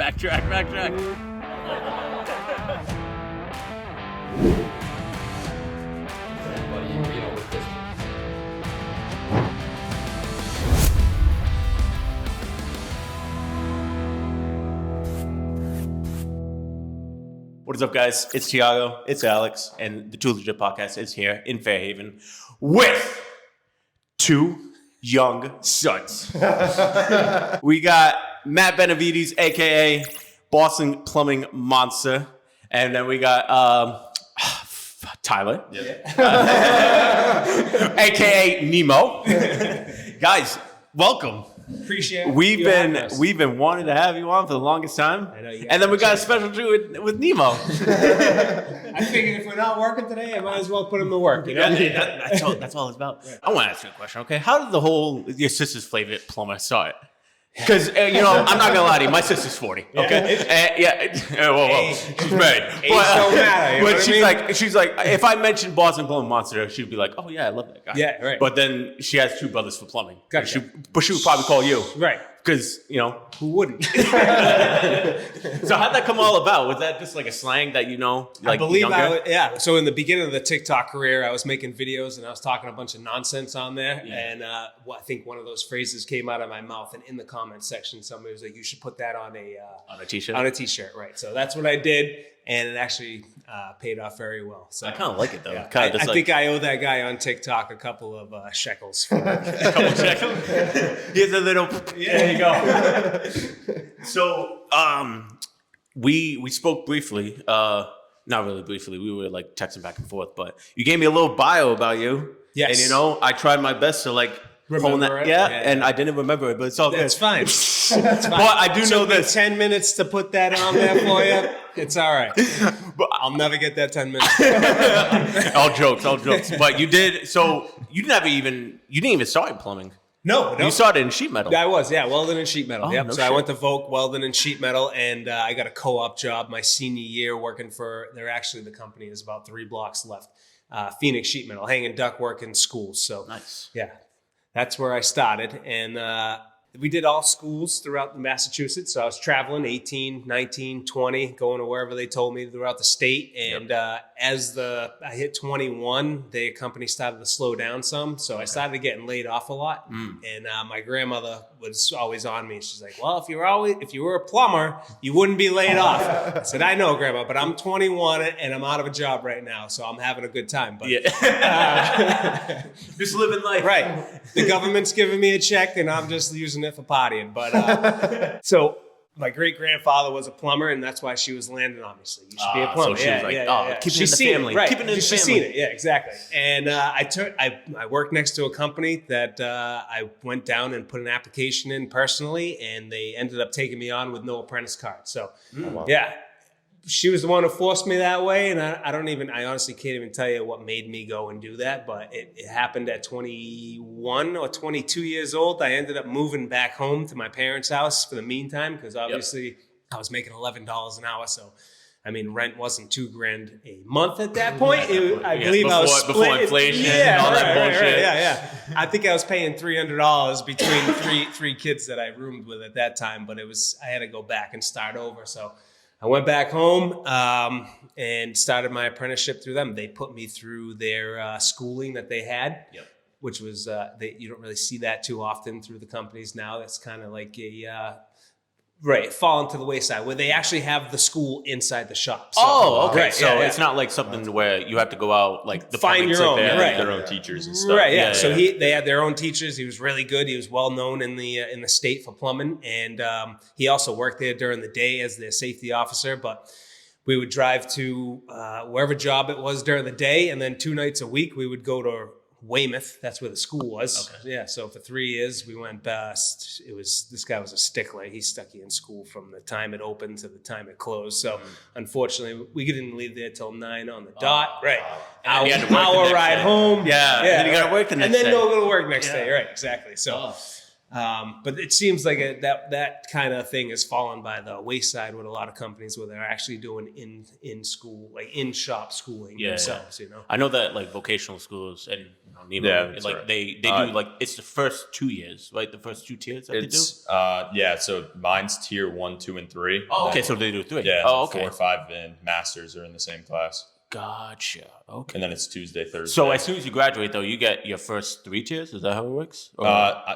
Backtrack. What is up, guys? It's Tiago, it's Alex, and the Too Legit Podcast is here in Fairhaven with two young sons. We got Matt Benavides, a.k.a. Boston Plumbing Monstah, and then we got Tyler, a.k.a. Nemo. Guys, welcome. Appreciate it. We've been wanting to have you on for the longest time, and then we got a special treat with Nemo. I figured if we're not working today, I might as well put him to work. You know, that's all it's about. I want to ask you a question. Okay, how did your sister's favorite plumber start? Because I'm not gonna lie to you, my sister's 40. Okay, whoa, she's married. Don't matter. But she's like, if I mentioned Boston Plumbing Monstah, she'd be like, oh yeah, I love that guy. Yeah, right. But then she has two brothers for plumbing. Gotcha. But she would probably call you, Right? Because Who wouldn't? So how'd that come all about? Was that just like a slang that I believe younger? So in the beginning of the TikTok career, I was making videos and I was talking a bunch of nonsense on there. Yeah. And I think one of those phrases came out of my mouth, and in the comments section, somebody was like, "You should put that on a t-shirt." On a t-shirt, right? So that's what I did, and it actually paid off very well. So I kind of like it though. Yeah. I think I owe that guy on TikTok a couple of shekels. A couple of shekels. Here's a little. Yeah, there you go. So we spoke briefly. Not really briefly. We were like texting back and forth, but you gave me a little bio about you. Yes. And I tried my best to remember it. Yeah, and I didn't remember it, but it's all good. That's fine. That's fine. But I do know this. 10 minutes to put that on there for you. It's all right. But I'll never get that 10 minutes. all jokes. But you did. So you didn't even start in plumbing. No. You started in sheet metal. I was, welding and sheet metal. Oh, Yep. No so shit. I went to Volk welding and sheet metal, and I got a co-op job my senior year working for. The company is about 3 blocks left. Phoenix Sheet Metal, hanging ductwork in schools. So nice. Yeah, that's where I started, and we did all schools throughout Massachusetts. So I was traveling 18, 19, 20, going to wherever they told me throughout the state. And as I hit 21, the company started to slow down some. So I started getting laid off a lot. And my grandmother was always on me. She's like, well, if you were a plumber, you wouldn't be laid off. I said, I know, Grandma, but I'm 21 and I'm out of a job right now. So I'm having a good time. But just living life. Right. The government's giving me a check and I'm just using it for partying. But so my great grandfather was a plumber, and that's why she was landing on me. So you should be a plumber. So she was like, keep it in the family. Right. Keep it in the She's family. seen it. Yeah, exactly. And I worked next to a company that I went down and put an application in personally, and they ended up taking me on with no apprentice card. So she was the one who forced me that way, and I honestly can't even tell you what made me go and do that, but it happened at 21 or 22 years old. I ended up moving back home to my parents' house for the meantime, because obviously I was making $11 an hour, so rent wasn't $2,000 a month at that point. I believe I was split. Before inflation and all that bullshit. Yeah. I think I was paying $300 between three kids that I roomed with at that time, but I had to go back and start over, so I went back home and started my apprenticeship through them. They put me through their schooling that they had, which was you don't really see that too often through the companies now. That's kind of like fallen to the wayside, where they actually have the school inside the shop. So, okay. So it's not like something where you have to go out find your own, their own teachers and stuff. Right. Yeah. So they had their own teachers. He was really good. He was well known in the state for plumbing, and he also worked there during the day as their safety officer. But we would drive to wherever job it was during the day, and then 2 nights a week we would go to Weymouth. That's where the school was. Okay. Yeah. So for 3 years we went best. This guy was a stickler. He stuck you in school from the time it opened to the time it closed. So unfortunately we didn't leave there till 9 on the dot. Right. Hour ride home. Yeah. And then you got to work the next day. And then go to work next day. Right. Exactly. So But it seems like that kind of thing has fallen by the wayside with a lot of companies where they're actually doing in school, like in shop schooling themselves. You know, I know that like vocational schools and Nemo, like right. they do like it's the first 2 years, right? The first 2 tiers that they do. So mine's tier 1, 2, and 3. Oh, okay. So they do 3. Yeah. Oh, okay. 4, 5, and masters are in the same class. Gotcha. Okay. And then it's Tuesday, Thursday. So as soon as you graduate, though, you get your first 3 tiers. Is that how it works?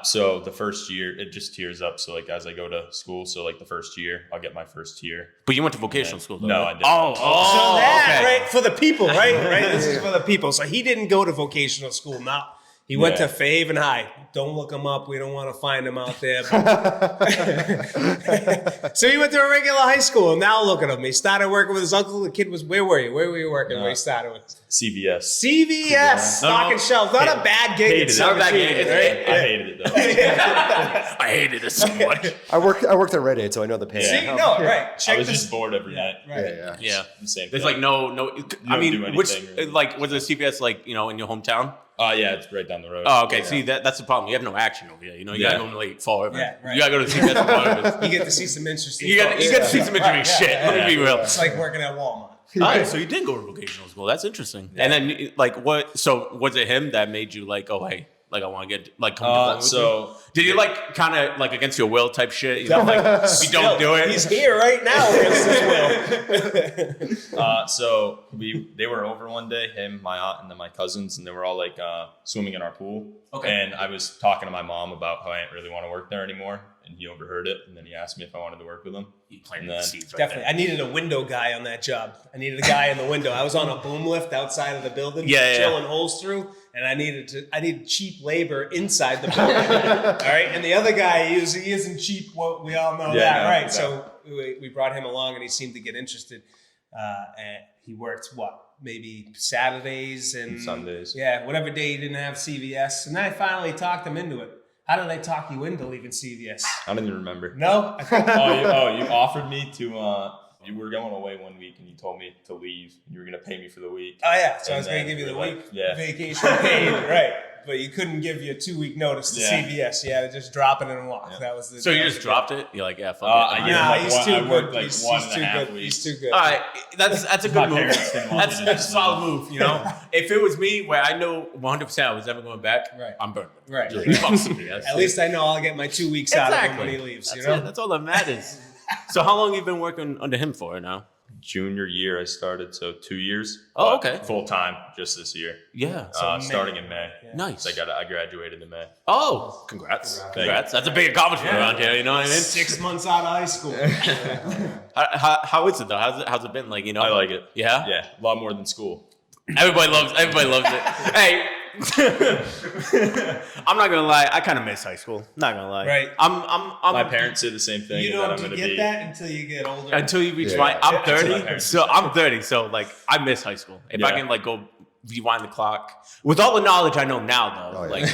So the first year it just tiers up. So like as I go to school, so like the first year I'll get my first tier. But you went to vocational school, though. No, right? I didn't. so that okay. right for the people, right? This is for the people. So he didn't go to vocational school. Now he went to Fairhaven High. Don't look him up. We don't want to find him out there. So he went to a regular high school. And now look at him. He started working with his uncle. The kid was, where were you? Where were you working when he started with? CVS. CVS, stocking shelves. Not a bad gig. Hated it. Not a bad gig, right? I hated it though. I hated it so much. I worked at Rite Aid, so I know the pain. See, no, right. I was just bored every night. Right. Yeah. The same There's thing. like no. I mean, do which anything, really. like was the CVS like in your hometown? Yeah, it's right down the road. Oh, okay. See, that's the problem. You have no action over here. You gotta go to like Fall River. Yeah, right. You gotta go to the CVS. Fall River. You get to see some interesting You got to see some interesting shit. Yeah, Let me be real. It's like working at Walmart. All right, so you did go to vocational school. That's interesting. And then, like, what? So, was it him that made you like, oh, hey, like, I want to get like come to Plumber with me? Did you like kind of like against your will type shit? You know, like if you don't do it, He's here right now against his will. They were over one day, him, my aunt, and then my cousins, and they were all like swimming in our pool. Okay. And I was talking to my mom about how I didn't really want to work there anymore, and he overheard it, and then he asked me if I wanted to work with him. you planted the seeds right Definitely. I needed a window guy on that job. I needed a guy in the window. I was on a boom lift outside of the building, drilling holes through, and I needed cheap labor inside the building. All right. And the other guy, he isn't cheap. Well, we all know that, right? Exactly. So we brought him along, and he seemed to get interested. And he worked maybe Saturdays and Sundays. Yeah, whatever day he didn't have CVS. And then I finally talked him into it. How did I talk you into leaving CVS? I don't even remember. No? You offered me to. You were going away one week, and you told me to leave. You were going to pay me for the week. Oh, yeah. So And I was going to then give you the we're week like, vacation paid, right. But you couldn't give you a 2-week notice to CVS. You had to just drop it and walk. Yeah. That was the. So you just dropped it? You're like, yeah, fuck it. Yeah. He's too I worked good. like He's one too and a half good. weeks. He's too good. All right, that's a good move. parents didn't want me to That's a do solid move. You know, if it was me, where I know 100% I was never going back, Right. I'm burning. Right. At At least I know I'll get my 2 weeks out of him when he leaves. That's You know? it. That's all that matters. So how long have you been working under him for now? Junior year I started, so 2 years. Oh, but okay. Full time just this year. Yeah. Starting in May. Yeah. Nice. So I graduated in May. Oh, congrats. That's a big accomplishment around here. You know what I mean? 6 months out of high school. How is it though? How's it been? Like, you know, I like it. Yeah. Yeah, a lot more than school. Everybody loves it. Hey, I'm not gonna lie. I kind of miss high school. Not gonna lie. Right. I'm My parents say the same thing. You that I'm don't gonna get be. that until you get older. until you reach Yeah. I'm That's what my 30. parents So say. I'm 30. So like I miss high school. If I Yeah. can like go rewind the clock with all the knowledge I know now, though, Oh, yeah. like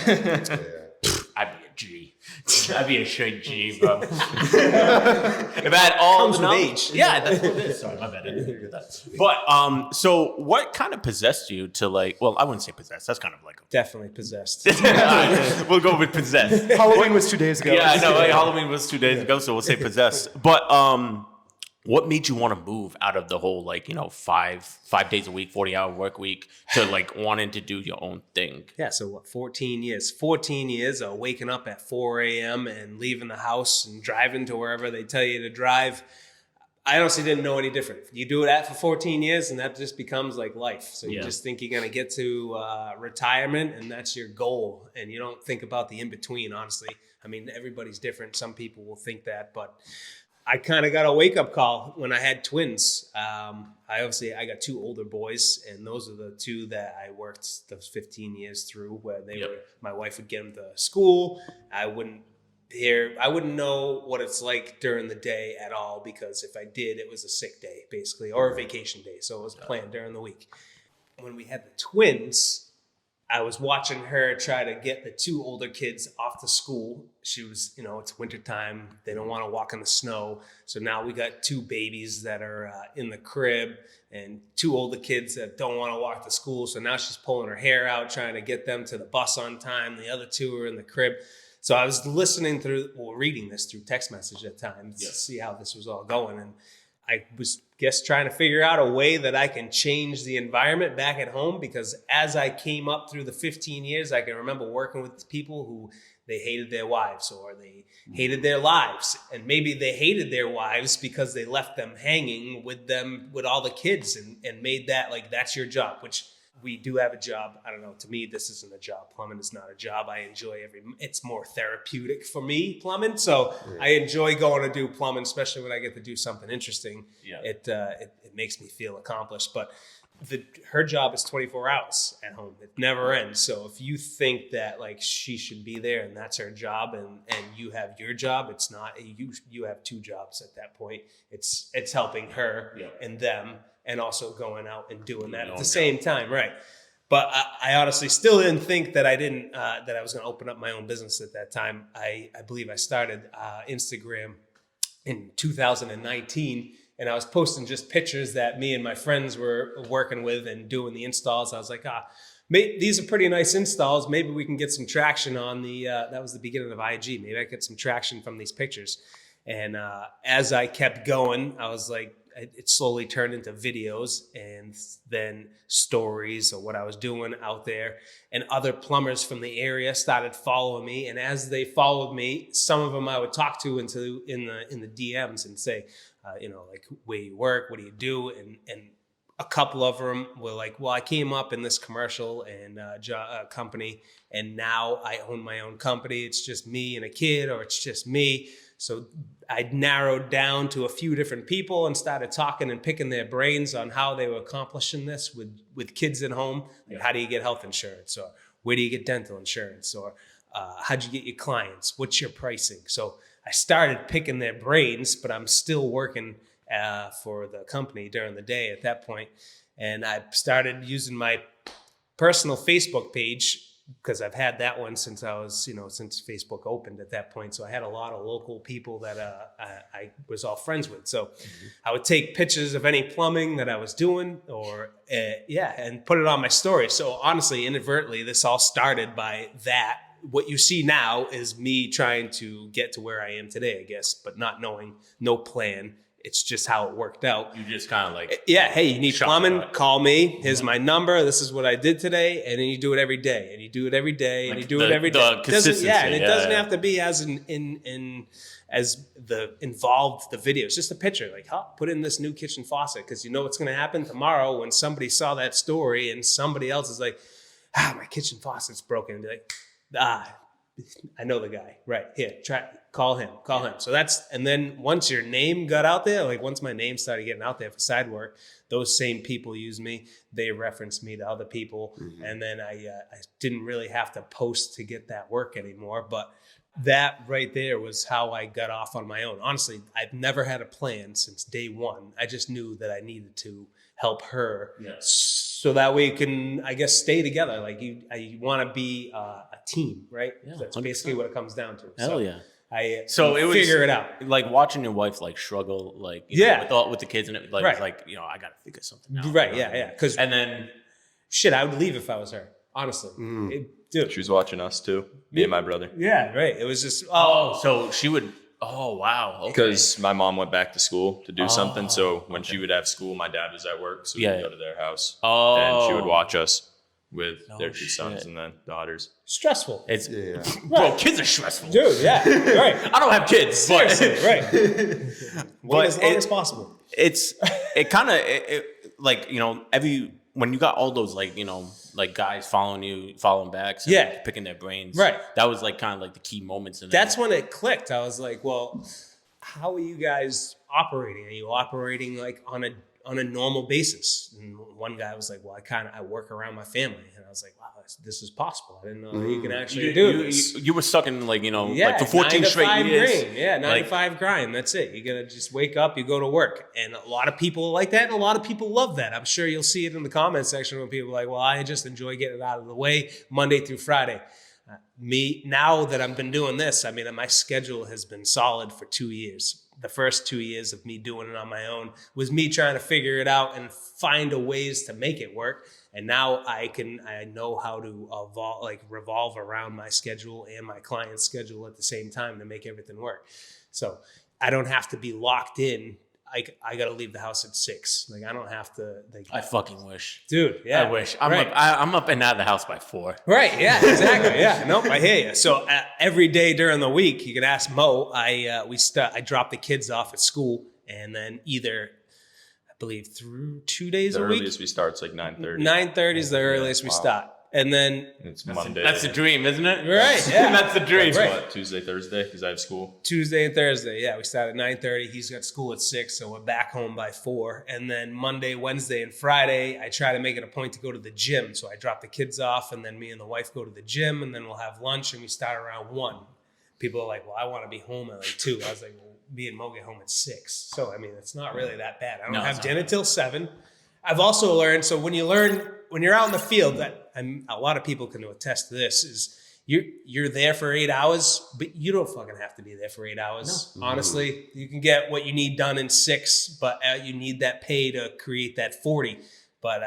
I'd be a G. I'd be a straight G, bro. If I had all Comes the with knowledge, age. yeah, that's what it is. Sorry, my bad. I didn't hear that. But so what kind of possessed you to like? Well, I wouldn't say possessed. That's kind of like Definitely possessed. we'll go with possessed. Halloween was 2 days ago. Yeah, I know. Like, Halloween was 2 days ago, so we'll say possessed. But what made you want to move out of the whole 5 days a week, 40-hour work week to like wanting to do your own thing? Yeah, so 14 years. 14 years of waking up at 4 a.m. and leaving the house and driving to wherever they tell you to drive. I honestly didn't know any different. You do that for 14 years and that just becomes like life. So you just think you're going to get to retirement and that's your goal. And you don't think about the in-between, honestly. I mean, everybody's different. Some people will think that, but I kind of got a wake-up call when I had twins. I got 2 older boys, and those are the 2 that I worked those 15 years through, where my wife would get them to school. I wouldn't know what it's like during the day at all, because if I did, it was a sick day, basically, or a vacation day, so it was planned during the week. When we had the twins, I was watching her try to get the 2 older kids off to school. She was, it's wintertime. They don't want to walk in the snow. So now we got 2 babies that are in the crib and 2 older kids that don't want to walk to school. So now she's pulling her hair out, trying to get them to the bus on time. The other 2 are in the crib. So I was reading this through text message at times to see how this was all going. And I was trying to figure out a way that I can change the environment back at home, because as I came up through the 15 years, I can remember working with people who they hated their wives or they hated their lives. And maybe they hated their wives because they left them hanging with all the kids and made that like, that's your job, which we do have a job. I don't know. To me, this isn't a job. Plumbing is not a job. I enjoy it's more therapeutic for me, plumbing. So I enjoy going to do plumbing, especially when I get to do something interesting. Yeah. It makes me feel accomplished. But her job is 24 hours at home. It never ends. So if you think that like she should be there and that's her job and you have your job, it's not. You have two jobs at that point. It's helping her and them, and also going out and doing that at the same time, right? But I honestly still didn't think that I was going to open up my own business at that time. I believe I started Instagram in 2019, and I was posting just pictures that me and my friends were working with and doing the installs. I was like, these are pretty nice installs. Maybe we can get some traction on that was the beginning of IG. Maybe I get some traction from these pictures. And as I kept going, I was like, it slowly turned into videos and then stories of what I was doing out there. And other plumbers from the area started following me. And as they followed me, some of them I would talk to in the DMs and say, like, where you work, what do you do? And a couple of them were like, well, I came up in this commercial and company, and now I own my own company. It's just me and a kid, or it's just me. So I narrowed down to a few different people and started talking and picking their brains on how they were accomplishing this with kids at home. Like, how do you get health insurance? Or where do you get dental insurance? Or how'd you get your clients? What's your pricing? So I started picking their brains, but I'm still working for the company during the day at that point. And I started using my personal Facebook page, because I've had that one since since Facebook opened at that point. So I had a lot of local people that I was all friends with. So I would take pictures of any plumbing that I was doing and put it on my story. So honestly, inadvertently, this all started by that. What you see now is me trying to get to where I am today, I guess, but not knowing, no plan. It's just how it worked out. You just kind of like... Yeah, hey, you need plumbing, call me. Here's my number. This is what I did today. And then you do it every day. And you do it every day. And you do it every day. Consistency. And it doesn't have to be as involved the video. It's just a picture. Like, put in this new kitchen faucet, because you know what's going to happen tomorrow when somebody saw that story and somebody else is like, my kitchen faucet's broken. And be like, I know the guy. Right. Here, call him. So and then once your name got out there, like once my name started getting out there for side work, those same people use me. They reference me to other people. And then I didn't really have to post to get that work anymore. But that right there was how I got off on my own. Honestly, I've never had a plan since day one. I just knew that I needed to help her. So that way you can, I guess, stay together. Like you want to be a team, right? Yeah, that's 100%. Basically what it comes down to. Hell yeah. It was figure it out. Like watching your wife like struggle, like with the kids and it, like, like I gotta figure something out. Right? Yeah. And then, I would leave if I was her. Honestly, dude. She was watching us too. Me and my brother. Yeah, right. It was just so she would. Oh, wow. Okay. Because my mom went back to school to do something. So when she would have school, my dad was at work. So we'd go to their house. And she would watch us with their two sons and then daughters. Stressful. It's Bro, kids are stressful. Dude, yeah. Right. I don't have kids. Seriously, right. But as long as possible. It kind of, like, when you got all those, like, like guys following back, picking their brains. Right. That was like kind of like the key moments in That's when it clicked. I was like, well, how are you guys operating? Are you operating like on a normal basis? And one guy was like, well, I work around my family. And I was like, wow, this is possible. I didn't know that you can actually do this. You were stuck in like, like for 14 straight years. Grind. Yeah, 9 to 5 grind. That's it. You got to just wake up, you go to work. And a lot of people like that, and a lot of people love that. I'm sure you'll see it in the comment section when people are like, well, I just enjoy getting it out of the way Monday through Friday. Me, now that I've been doing this, I mean, my schedule has been solid for 2 years. the first 2 years of me doing it on my own was me trying to figure it out and find a ways to make it work. And now I know how to revolve around my schedule and my client's schedule at the same time to make everything work. So I don't have to be locked in. I got to leave the house at 6. Like, I don't have to. Like, I fucking wish. Dude, yeah. I wish. I'm up and out of the house by 4. Right, yeah, exactly, yeah. Nope, I hear you. So every day during the week, you can ask Mo, I drop the kids off at school, and then either, I believe, through 2 days a week. The earliest we start is like 9:30. 9:30 is the earliest we start. And then it's Monday. That's the dream, isn't it? Right, yeah. That's the dream. Right. What, Tuesday, Thursday, because I have school. Tuesday and Thursday, yeah. We start at 9:30. He's got school at 6, so we're back home by 4. And then Monday, Wednesday, and Friday, I try to make it a point to go to the gym. So I drop the kids off, and then me and the wife go to the gym, and then we'll have lunch, and we start around 1. People are like, well, I want to be home at like 2. I was like, well, me and Mo get home at 6. So, I mean, it's not really that bad. I don't have dinner till 7. I've also learned, so when you're out in the field, a lot of people can attest to this, is you're there for 8 hours, but you don't fucking have to be there for 8 hours. No. Honestly, you can get what you need done in 6, but you need that pay to create that 40. But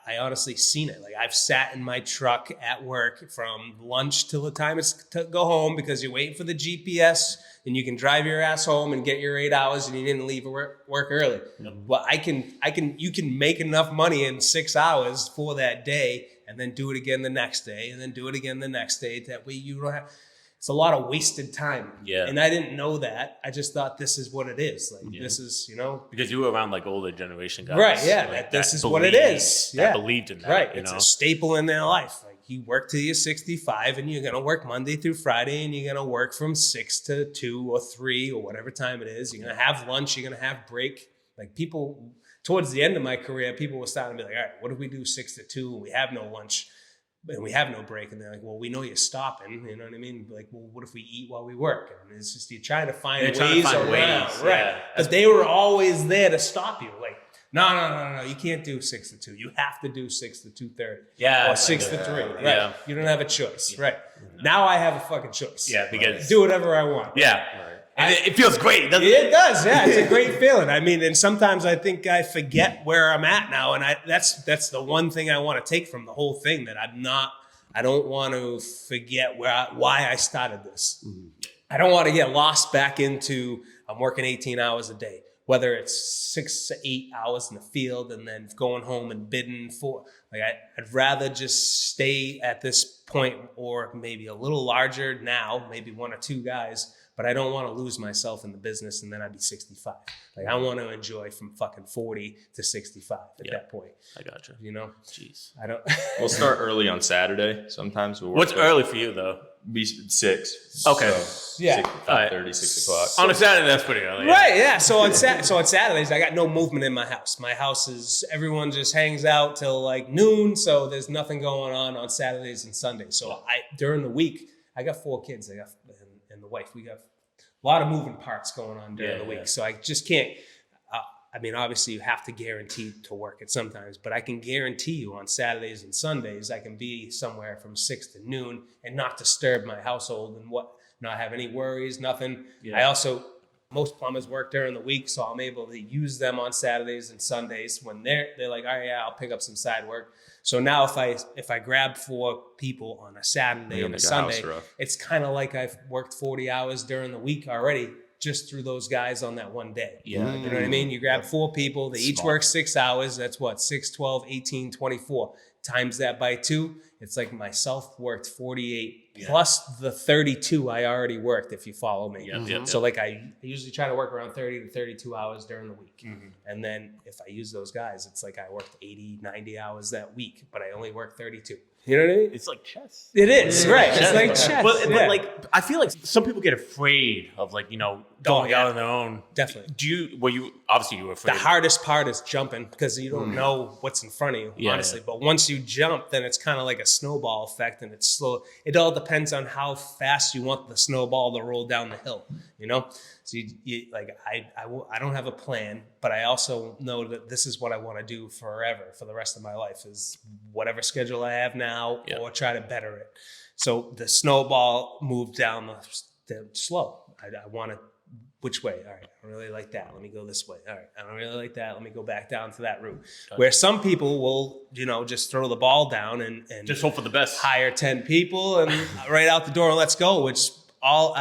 I honestly seen it. Like, I've sat in my truck at work from lunch till the time it's to go home because you're waiting for the GPS and you can drive your ass home and get your 8 hours and you didn't leave work early. Yep. Well, you can make enough money in 6 hours for that day and then do it again the next day and then do it again the next day. That way you don't have. It's a lot of wasted time. Yeah. And I didn't know that. I just thought this is what it is. Like, this is, Because you were around like older generation guys. Right, yeah. Like, this is what it is. Yeah. Believed in that. Right. It's a staple in their life. Like, you work till you're 65 and you're going to work Monday through Friday and you're going to work from 6 to 2 or 3 or whatever time it is. You're going to have lunch. You're going to have break. Like, people, towards the end of my career, people were starting to be like, all right, what if we do 6 to 2 and we have no lunch? And we have no break, and they're like, well, we know you're stopping, you know what I mean? Like, well, what if we eat while we work? And it's just, you're trying to find ways around. Right. Yeah. But they were always there to stop you. Like, no, you can't do 6 to 2. You have to do 6 to 2:30. Yeah. Or 6 to 3. Right. Yeah. You don't have a choice. Yeah. Right. Now I have a fucking choice. Yeah, because do whatever I want. Yeah. Right. And it feels great, doesn't it? It does, yeah. It's a great feeling. I mean, and sometimes I think I forget where I'm at now, and that's the one thing I want to take from the whole thing, that I don't want to forget why I started this. Mm-hmm. I don't want to get lost back into, I'm working 18 hours a day, whether it's 6 to 8 hours in the field and then going home and bidding for, like, I'd rather just stay at this point, or maybe a little larger now, maybe 1 or 2 guys. But I don't want to lose myself in the business and then I'd be 65. Like, I want to enjoy from fucking 40 to 65 at that point. I gotcha. Jeez. I don't. We'll start early on Saturday. Sometimes we'll work. What's early for you though? Be 6. Okay. So, yeah. 5:30, 6 o'clock. On a Saturday, that's pretty early. Right. Yeah. So on Saturdays, I got no movement in my house. My house is, everyone just hangs out till like noon. So there's nothing going on Saturdays and Sundays. So during the week, I got 4 kids. And the wife, we got a lot of moving parts going on during the week. So I just can't, I mean, obviously you have to guarantee to work it sometimes, but I can guarantee you on Saturdays and Sundays, I can be somewhere from 6 to noon and not disturb my household and not have any worries, nothing. Yeah. Most plumbers work during the week, so I'm able to use them on Saturdays and Sundays when they're like, all right, yeah, I'll pick up some side work. So now if I grab 4 people on a Saturday and a Sunday, it's kind of like I've worked 40 hours during the week already, just through those guys on that one day. Yeah. You know what I mean? You grab 4 people, they each work 6 hours. That's what, 6, 12, 18, 24. Times that by 2, it's like myself worked 48 plus the 32 I already worked, if you follow me. So like I usually try to work around 30 to 32 hours during the week. Mm-hmm. And then if I use those guys, it's like I worked 80, 90 hours that week, but I only worked 32. You know what I mean? It's like chess. It is, right. It's like chess. But like, I feel like some people get afraid of like, going out on their own. Definitely. Were you afraid? The hardest part is jumping because you don't know what's in front of you, honestly. But once you jump, then it's kind of like a snowball effect and it's slow. It all depends on how fast you want the snowball to roll down the hill, So you like, I don't have a plan, but I also know that this is what I want to do forever, for the rest of my life, is whatever schedule I have now or try to better it. So the snowball moved down the slow. I want to which way? All right, I don't really like that. Let me go this way. All right, I don't really like that. Let me go back down to that route. Where some people will, just throw the ball down and just hope for the best. Hire 10 people and right out the door and let's go, which all,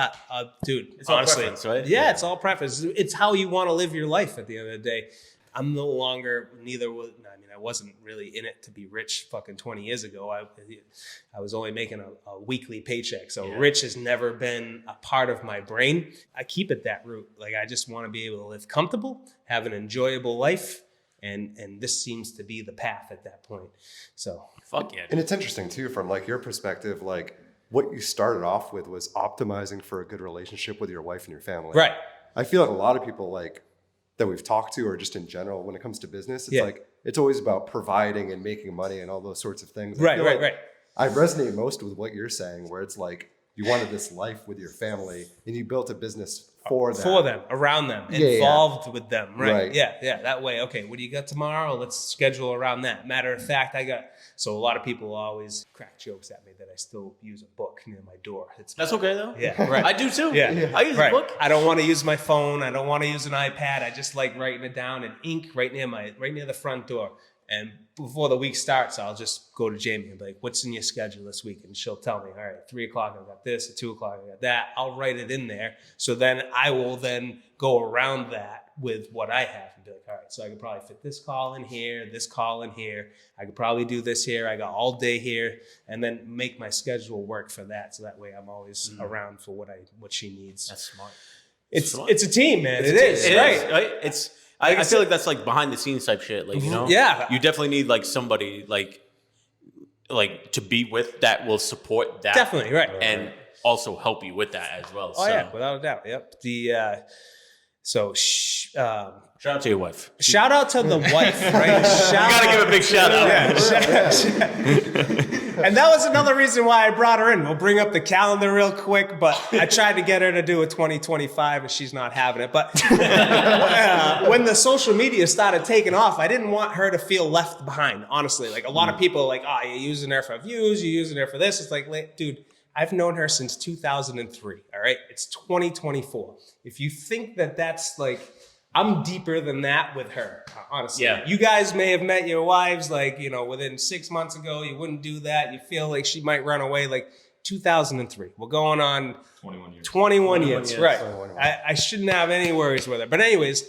dude, it's honestly, all preference, right? Yeah, it's all preference. It's how you want to live your life at the end of the day. I'm no longer, I wasn't really in it to be rich fucking 20 years ago. I was only making a weekly paycheck. So rich has never been a part of my brain. I keep it that route. Like, I just want to be able to live comfortable, have an enjoyable life. And this seems to be the path at that point. So fuck yeah. And it's interesting too, from like your perspective, like what you started off with was optimizing for a good relationship with your wife and your family. Right. I feel like a lot of people like that we've talked to, or just in general, when it comes to business, it's like, it's always about providing and making money and all those sorts of things. Right. I resonate most with what you're saying, where it's like, you wanted this life with your family and you built a business for them, around them, involved with them. Right. Yeah. That way. Okay. What do you got tomorrow? Let's schedule around that. Matter of fact, so a lot of people always crack jokes at me that I still use a book near my door. That's okay though. Yeah. Right. I do too. Yeah. I use a book. I don't want to use my phone. I don't want to use an iPad. I just like writing it down in ink right near the front door. And before the week starts, I'll just go to Jamie and be like, what's in your schedule this week? And she'll tell me, all right, 3 o'clock, I got this. At 2 o'clock, I got that. I'll write it in there. So then I will then go around that with what I have and be like, all right, so I could probably fit this call in here, this call in here. I could probably do this here. I got all day here, and then make my schedule work for that. So that way I'm always around for what she needs. That's smart. It's a team, man. It is, right? It's... I feel like that's like behind the scenes type shit, like, Yeah. You definitely need like somebody like to be with that will support that. Definitely, right. And also help you with that as well. Oh, yeah, without a doubt. Yep. Shout out to your wife. Shout out to the wife, right? You gotta give a big shout out. And that was another reason why I brought her in. We'll bring up the calendar real quick, but I tried to get her to do a 2025 and she's not having it. But when the social media started taking off, I didn't want her to feel left behind, honestly. Like a lot of people are like, oh, you're using her for views, you're using her for this. It's like, dude, I've known her since 2003, all right? It's 2024. If you think that that's like, I'm deeper than that with her, honestly. Yeah. You guys may have met your wives like, within 6 months ago, you wouldn't do that. You feel like she might run away. Like 2003. We're going on 21 years. 21 years, right. 21. I shouldn't have any worries with her. But anyways,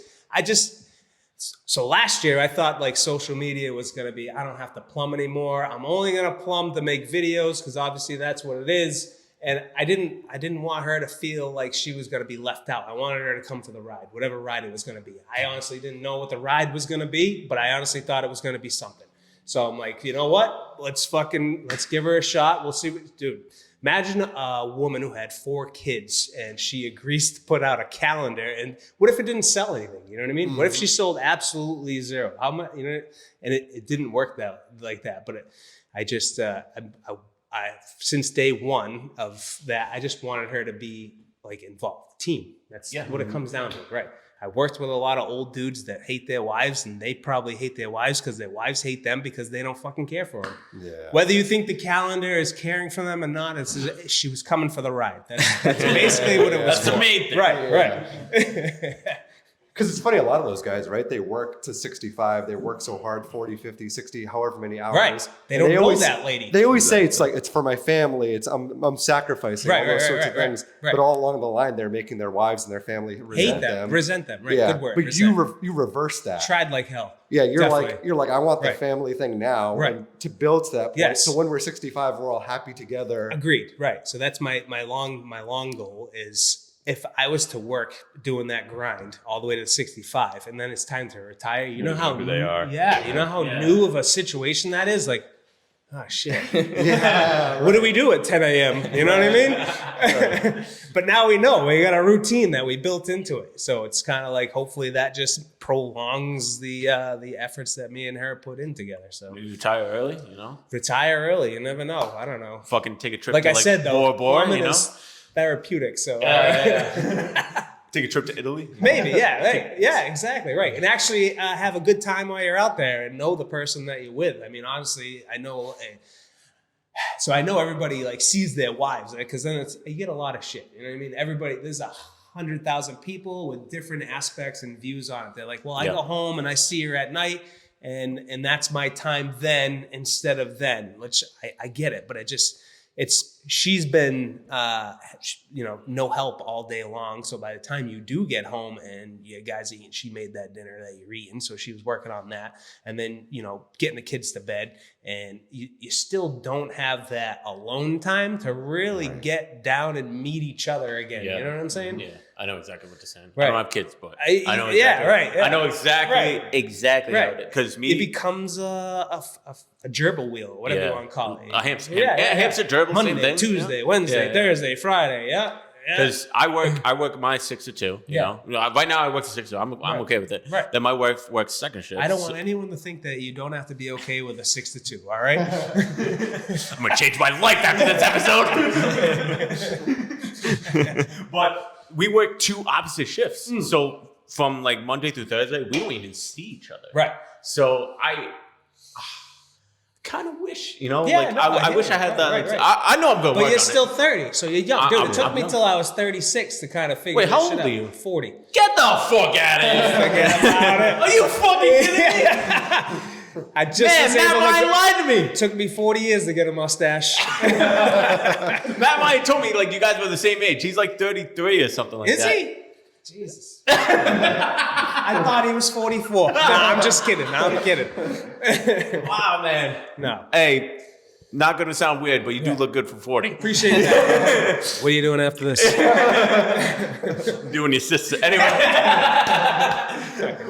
so last year I thought like social media was going to be, I don't have to plumb anymore. I'm only going to plumb to make videos because obviously that's what it is. And I didn't want her to feel like she was going to be left out. I wanted her to come for the ride, whatever ride it was going to be. I honestly didn't know what the ride was going to be, but I honestly thought it was going to be something. So I'm like, you know what? Let's give her a shot. We'll see dude, imagine a woman who had 4 kids and she agrees to put out a calendar. And what if it didn't sell anything? You know what I mean? Mm-hmm. What if she sold absolutely zero? How much, and it didn't work like that. But I since day one of that, I just wanted her to be like involved. Team. That's what it comes down to, right? I worked with a lot of old dudes that hate their wives, and they probably hate their wives because their wives hate them because they don't fucking care for them. Yeah. Whether you think the calendar is caring for them or not, she was coming for the ride. That's basically what it was. That's the main thing. Right. Because it's funny, a lot of those guys, right? They work to 65. They work so hard, 40, 50, 60, however many hours. Right. They don't know that lady. They always say it's like, it's for my family. I'm sacrificing all those sorts of things. Right. But all along the line, they're making their wives and their family resent them. Right. Yeah. Good word. But you reverse that. Tried like hell. Yeah. You're like, I want the family thing now. Right. And to build to that point. Yes. So when we're 65, we're all happy together. Agreed. Right. So that's my long goal is, if I was to work doing that grind all the way to 65 and then it's time to retire, you know how they are. Yeah, you know how new of a situation that is? Like, oh shit. What do we do at 10 a.m.? You know what I mean? But now we know. We got a routine that we built into it. So it's kind of like, hopefully that just prolongs the efforts that me and her put in together. So maybe retire early, Retire early. You never know. I don't know. Fucking take a trip like to I said, though, Bora, therapeutic, so take a trip to Italy. Maybe, yeah, exactly, right. And actually have a good time while you're out there and know the person that you're with. I mean, honestly, I know everybody like sees their wives, because then you get a lot of shit. You know what I mean? There's 100,000 people with different aspects and views on it. They're like, well, I Yeah. go home and I see her at night, and that's my time then instead of then, which I get it, but she's been, no help all day long. So by the time you do get home and you guys eat, she made that dinner that you're eating. So she was working on that. And then, getting the kids to bed, and you still don't have that alone time to really get down and meet each other again. Yeah. You know what I'm saying? Yeah, I know exactly what you're saying. Right. I don't have kids, but I know exactly. Yeah, right. Yeah. I know exactly Right. how it is. Because It becomes a gerbil wheel, whatever you want to call it. A hamster. Yeah, hamster gerbil, Monday, same thing. Tuesday, Wednesday, Yeah. Thursday, Friday. Yeah. Because I work my 6 to 2. You know, right now I work 6 to 2. I'm okay with it. Right. Then my wife works second shift. I don't want anyone to think that you don't have to be okay with a 6 to 2. All right. I'm gonna change my life after this episode. But we work 2 opposite shifts. So from like Monday through Thursday, we don't even see each other. Right. So I kind of wish, Yeah, I wish I had that. right. I know I'm going to But work you're on still it. 30, so you're young. Dude, it took I'm me young. till I was 36 to kind of figure Wait, this how shit old out. are you? 40. Get the fuck out of here. Forget about it. Are you fucking kidding me? I just Man, was Matt able Ryan to lied to me. It took me 40 years to get a mustache. Matt Ryan told me like you guys were the same age. He's like 33 or something like Is that. he? Jesus. I thought he was 44. No, I'm just kidding. I'm kidding. Wow, man. No. Hey, not gonna sound weird, but you do look good for 40. Appreciate that. What are you doing after this? Doing your sister. Anyway.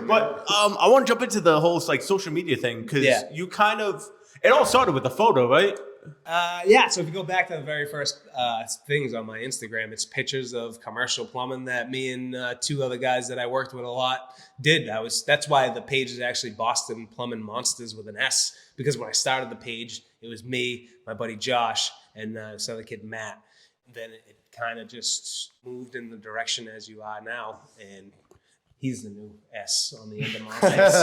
But I want to jump into the whole like social media thing because you kind of it all started with a photo, right? So if you go back to the very first things on my Instagram, it's pictures of commercial plumbing that me and 2 other guys that I worked with a lot did. That's why the page is actually Boston Plumbing Monstahs with an S, because when I started the page, it was me, my buddy Josh, and this other kid Matt. Then it kind of just moved in the direction as you are now, and he's the new S on the end of my face.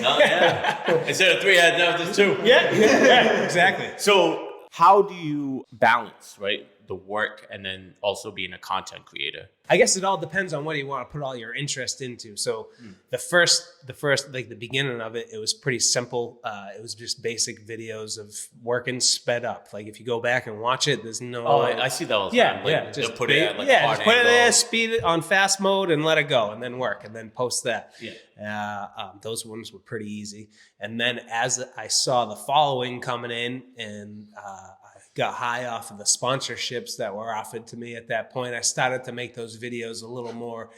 Oh, yeah. Instead of 3 heads, now there's 2. Yeah, exactly. So how do you balance, right, the work and then also being a content creator? I guess it all depends on what you want to put all your interest into. So the first, like the beginning of it was pretty simple. It was just basic videos of working sped up. Like if you go back and watch it, there's no. Oh, I see that all the time. Like, Just they'll put it at like a hard just put it angle. there, speed it on fast mode, and let it go, and then work, and then post that. Yeah. Those ones were pretty easy. And then as I saw the following coming in, and I got high off of the sponsorships that were offered to me at that point, I started to make those videos a little more,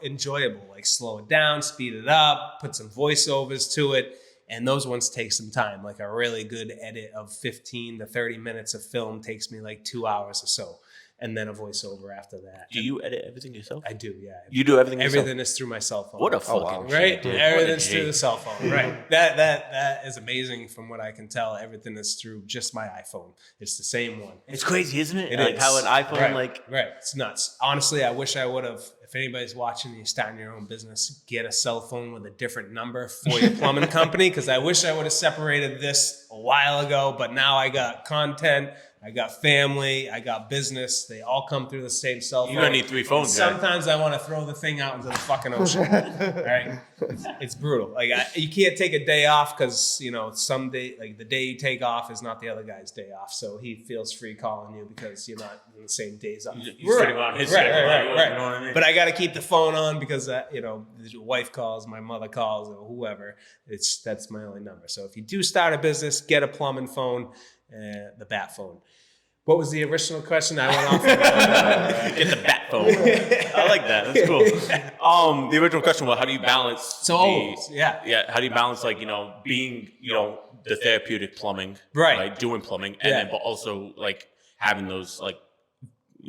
enjoyable, like slow it down, speed it up, put some voiceovers to it. And those ones take some time. Like a really good edit of 15 to 30 minutes of film takes me like 2 hours or so. And then a voiceover after that. Do you edit everything yourself? I do, yeah. You do everything yourself? Everything is through my cell phone. What a fucking wow. Right? G, dude. Everything's What a through G. the cell phone. Right. That is amazing from what I can tell. Everything is through just my iPhone. It's the same one. It's crazy, isn't it? It Like is. how an iPhone, Right. It's nuts. Honestly, I wish I would have. If anybody's watching and you're starting your own business, get a cell phone with a different number for your plumbing company, because I wish I would have separated this a while ago. But now I got content, I got family, I got business. They all come through the same cell phone. You're gonna need 3 phones, guy. Sometimes I want to throw the thing out into the fucking ocean. All right, it's brutal. Like you can't take a day off because some day, like the day you take off is not the other guy's day off. So he feels free calling you because you're not in the same days off. You're sitting on his Right. You know what I mean? But I got to keep the phone on because the wife calls, my mother calls, or whoever. That's my only number. So if you do start a business, get a plumbing phone, the bat phone. What was the original question? I went off. Get the bat phone. I like that. That's cool. The original question was, how do you balance? Yeah. How do you balance being the therapeutic plumbing, Right. Doing plumbing, and then but also like having those like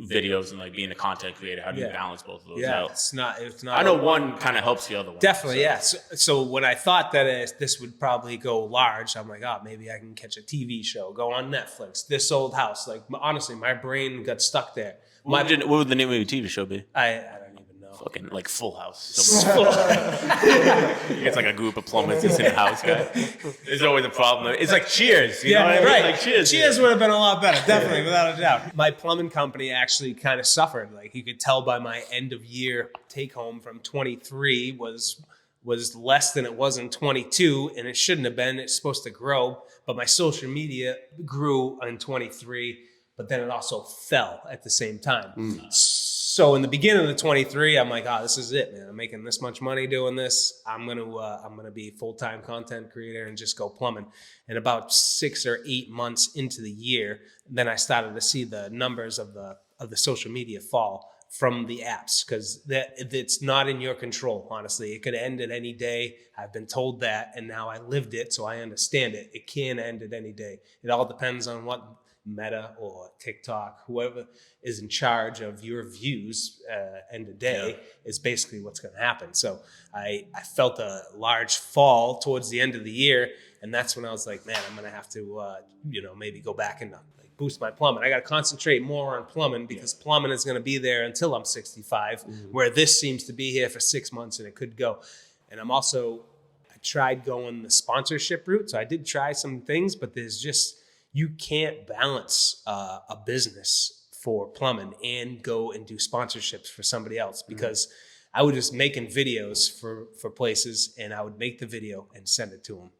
videos and like being a content creator. How do you balance both of those out? It's not. I know one kind of helps the other one. Definitely, yeah. So when I thought that this would probably go large, I'm like, maybe I can catch a TV show, go on Netflix, This Old House. Like, honestly, my brain got stuck there. What would the name of your TV show be? I don't even know. fucking like Full House. It's like a group of plumbers that's in a house, guy. There's always a problem. It's like Cheers, you know what I mean? Right. Like Cheers. Cheers would have been a lot better, definitely, without a doubt. My plumbing company actually kind of suffered. Like you could tell by my end of year take home from 23 was less than it was in 22, and it shouldn't have been. It's supposed to grow, but my social media grew in 23, but then it also fell at the same time. So in the beginning of the 23, I'm like, this is it, man. I'm making this much money doing this. I'm gonna be a full-time content creator and just go plumbing. And about 6 or 8 months into the year, then I started to see the numbers of the social media fall from the apps, because it's not in your control, honestly. It could end at any day. I've been told that, and now I lived it, so I understand it. It can end at any day. It all depends on what Meta or TikTok, whoever is in charge of your views end of day is basically what's going to happen. So I felt a large fall towards the end of the year, and that's when I was like, man, I'm going to have to maybe go back and boost my plumbing. I got to concentrate more on plumbing, because plumbing is going to be there until I'm 65, where this seems to be here for 6 months and it could go. And I tried going the sponsorship route. So I did try some things, but you can't balance a business for plumbing and go and do sponsorships for somebody else, because I was just making videos for places, and I would make the video and send it to them.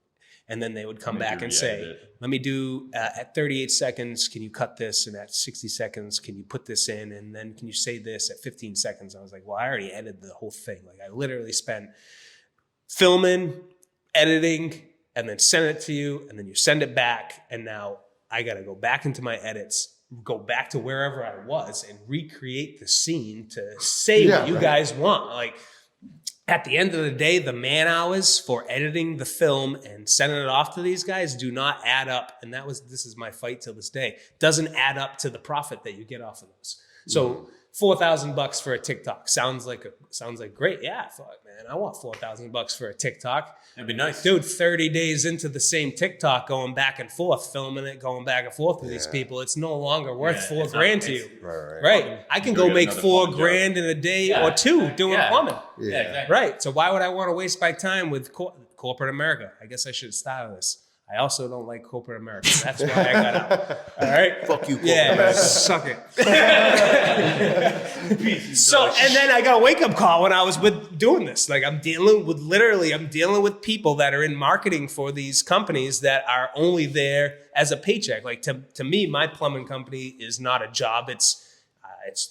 And then they would come back and say, let me do at 38 seconds, can you cut this? And at 60 seconds, can you put this in? And then can you say this at 15 seconds? I was like, well, I already edited the whole thing. Like I literally spent filming, editing, and then send it to you, and then you send it back. And now I got to go back into my edits, go back to wherever I was, and recreate the scene to say what you guys want. Like, at the end of the day, the man hours for editing the film and sending it off to these guys do not add up. And this is my fight till this day. Doesn't add up to the profit that you get off of those. So $4,000 for a TikTok sounds like great. Yeah, fuck, man, I want $4,000 for a TikTok. That'd be nice, dude. 30 days into the same TikTok, going back and forth, filming it, going back and forth with these people, it's no longer worth $4,000 to you. Right. I can go make $4,000 in a day or two doing plumbing. Yeah, exactly. Right. So why would I want to waste my time with corporate America? I guess I should have started this. I also don't like corporate America. That's why I got out. All right? Fuck you, corporate America. Suck it. So, and then I got a wake-up call when I was doing this. Like, I'm dealing with people that are in marketing for these companies that are only there as a paycheck. Like, to me, my plumbing company is not a job. It's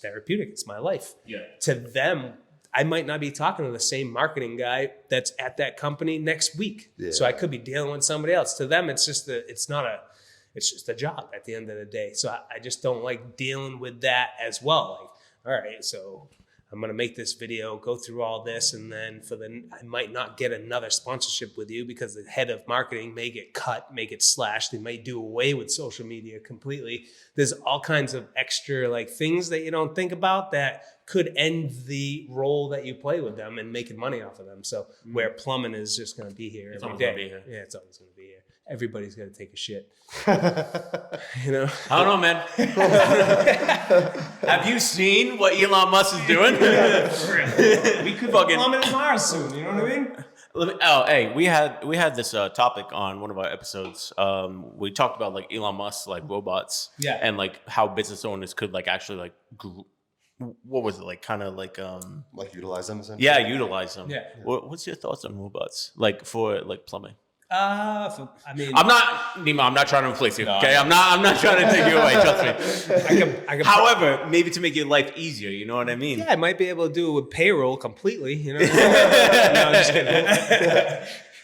therapeutic. It's my life. Yeah. To them, I might not be talking to the same marketing guy that's at that company next week. Yeah. So I could be dealing with somebody else. To them, it's just a job at the end of the day. So I just don't like dealing with that as well. Like, all right, so I'm going to make this video, go through all this, and then I might not get another sponsorship with you because the head of marketing may get cut, may get slashed. They may do away with social media completely. There's all kinds of extra things that you don't think about that could end the role that you play with them and making money off of them. So where plumbing is just going to be here every day. Yeah, it's always going to be here. Everybody's got to take a shit. You know? I don't know, man. Have you seen what Elon Musk is doing? We could be plumbing in Mars soon. You know what I mean? We had this topic on one of our episodes. We talked about Elon Musk, robots, and how business owners could actually what was it kind of utilize them essentially? Yeah, utilize them. Yeah. What's your thoughts on robots for plumbing? I'm not trying to replace you. Okay, I'm not trying to take you away. Trust me. However, maybe to make your life easier. You know what I mean? Yeah, I might be able to do it with payroll completely. You know? No, I'm just kidding.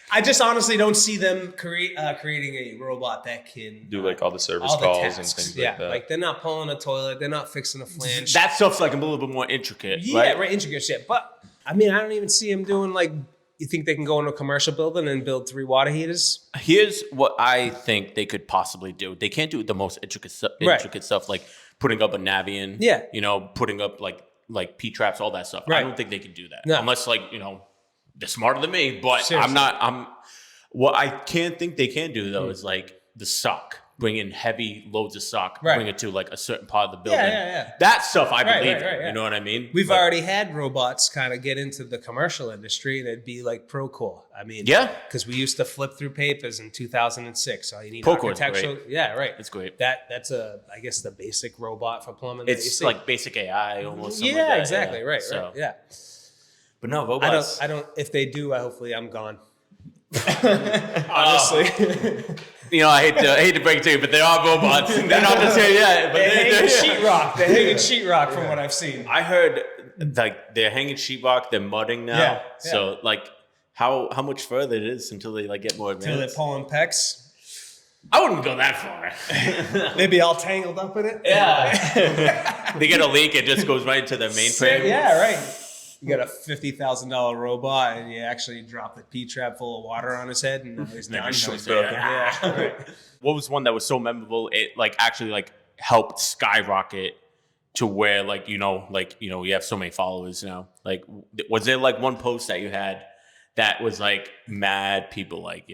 I just honestly don't see them creating a robot that can do all the service calls and things like that. Like they're not pulling a toilet, they're not fixing a flange. That stuff's a little bit more intricate. Yeah, right, intricate shit. But I don't even see them doing You think they can go into a commercial building and build 3 water heaters? Here's what I think they could possibly do. They can't do the most intricate stuff like putting up a Navian. Yeah. Putting up like P-traps, all that stuff. Right. I don't think they can do that. No. Unless they're smarter than me. But seriously. what I can't think they can do though is the suck. bring in heavy loads of stock, Right. bring it to like a certain part of the building. Yeah. That stuff I Right, believe right, in. right. You know what I mean? We've But- already had robots kind of get into the commercial industry, and it'd be like Procore. I mean, Yeah. because we used to flip through papers in 2006. So you need Procore's architectural. great. Yeah, right. It's great. That's I guess the basic robot for plumbing. that you It's see. like basic AI almost. something yeah, like that. exactly. Yeah. Right. So- Right. Yeah. But no, robots. I don't. If they do, hopefully I'm gone. Honestly. You know, I hate to break it to you, but they are robots. They're not just here yet. But They're hanging sheetrock. They're hanging sheetrock from what I've seen. I heard like they're hanging sheetrock. They're mudding now. Yeah, So like, how much further it is until they like get more Till they're advanced? pulling pecs. I wouldn't go that far. Maybe all tangled up in it. Yeah. They get a leak. It just goes right into their mainframe. Yeah, right. You got a $50,000 robot, and you actually drop the P-trap full of water on his head, and now he's Never done. shows Yeah, up. right. What was one that was so memorable? It like actually like helped skyrocket to where like you have so many followers now. Like, was there like one post that you had that was like mad people like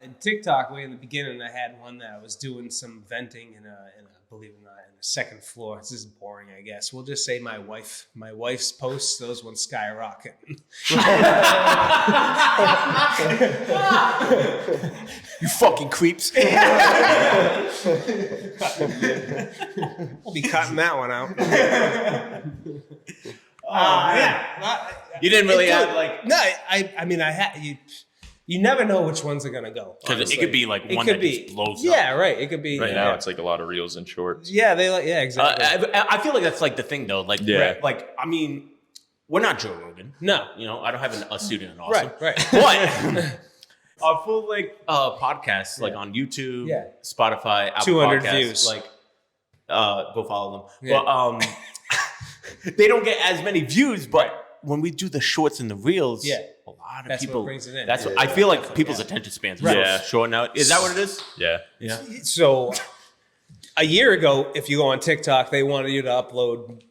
And TikTok, way in the beginning, I had one that I was doing some venting in a believe it or not, in the second floor. This is boring, I guess. We'll just say my wife's posts, those ones skyrocket. you fucking creeps. We'll be cutting that one out. You didn't really Dude, have like no. I mean, I had you. You never know which ones are gonna go. because it honestly. could be like It one could that be just blows up. Yeah, right. It could be Right now, it's like a lot of reels and shorts. Yeah, exactly. I feel like that's like the thing though. Like, Yeah. like I mean, we're not Joe Rogan. No. I don't have a student in Austin. Right. But our full podcasts like on YouTube, Yeah. Spotify, Apple 200 Podcasts, views. like go follow them. Yeah. But they don't get as many views. But when we do the shorts and the reels, Yeah. a lot of That's what people. brings it in. That's what Yeah. I feel like people's attention spans are Right. so short now. Is that what it is? Yeah. Yeah. So a year ago, if you go on TikTok, they wanted you to upload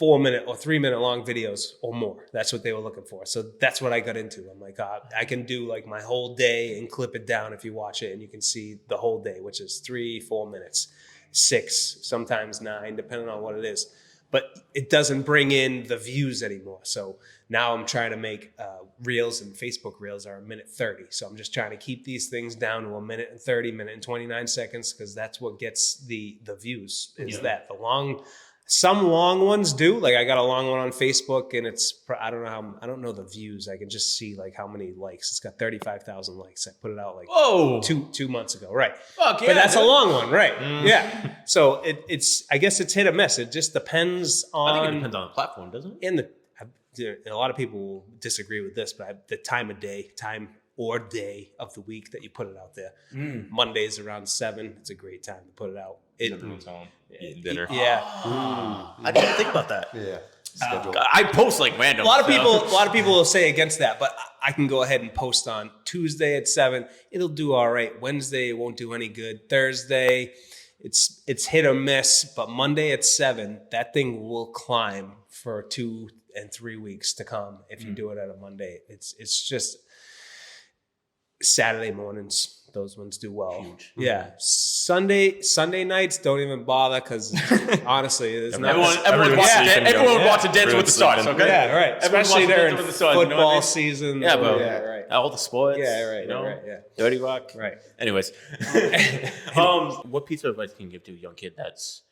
4-minute or 3-minute long videos or more. That's what they were looking for. So that's what I got into. I'm like, I can do like my whole day and clip it down if you watch it, and you can see the whole day, which is 3-4 minutes, 6, sometimes 9, depending on what it is. But it doesn't bring in the views anymore. So now I'm trying to make reels, and Facebook reels are 1:30. So I'm just trying to keep these things down to 1:30, 1:29 seconds, because that's what gets the views. That the some long ones do. Like I got a long one on Facebook, and I don't know the views. I can just see like how many likes. It's got 35,000 likes. I put it out like Whoa. two months ago, right? Fuck yeah, But that's a dude. long one, right? Yeah. So it's I guess it's hit or miss. It just depends on. I think it depends on the platform, doesn't it? A lot of people will disagree with this, but the time of day of the week that you put it out there. Mondays around 7. It's a great time to put it out. Everyone's home eating dinner. Yeah. I didn't think about that. Yeah. Schedule. I post like random. A lot of people will say against that, but I can go ahead and post on Tuesday at 7. It'll do all right. Wednesday it won't do any good. Thursday, it's hit or miss, but Monday at 7, that thing will climb for 2 and 3 weeks to come if you do it at a Monday. It's just Saturday mornings. Those ones do well. Huge. Yeah. Sunday nights, don't even bother, because honestly, there's not. Everyone wants to dance with the stars, okay? Yeah, right. Everyone Especially wants to during dance with the stars, you know what I football mean? season. Yeah, bro. Yeah, right. All the sports. Yeah, right. You know? Right. Yeah. Dirty Rock. Right. Anyways, what piece of advice can you give to a young kid that's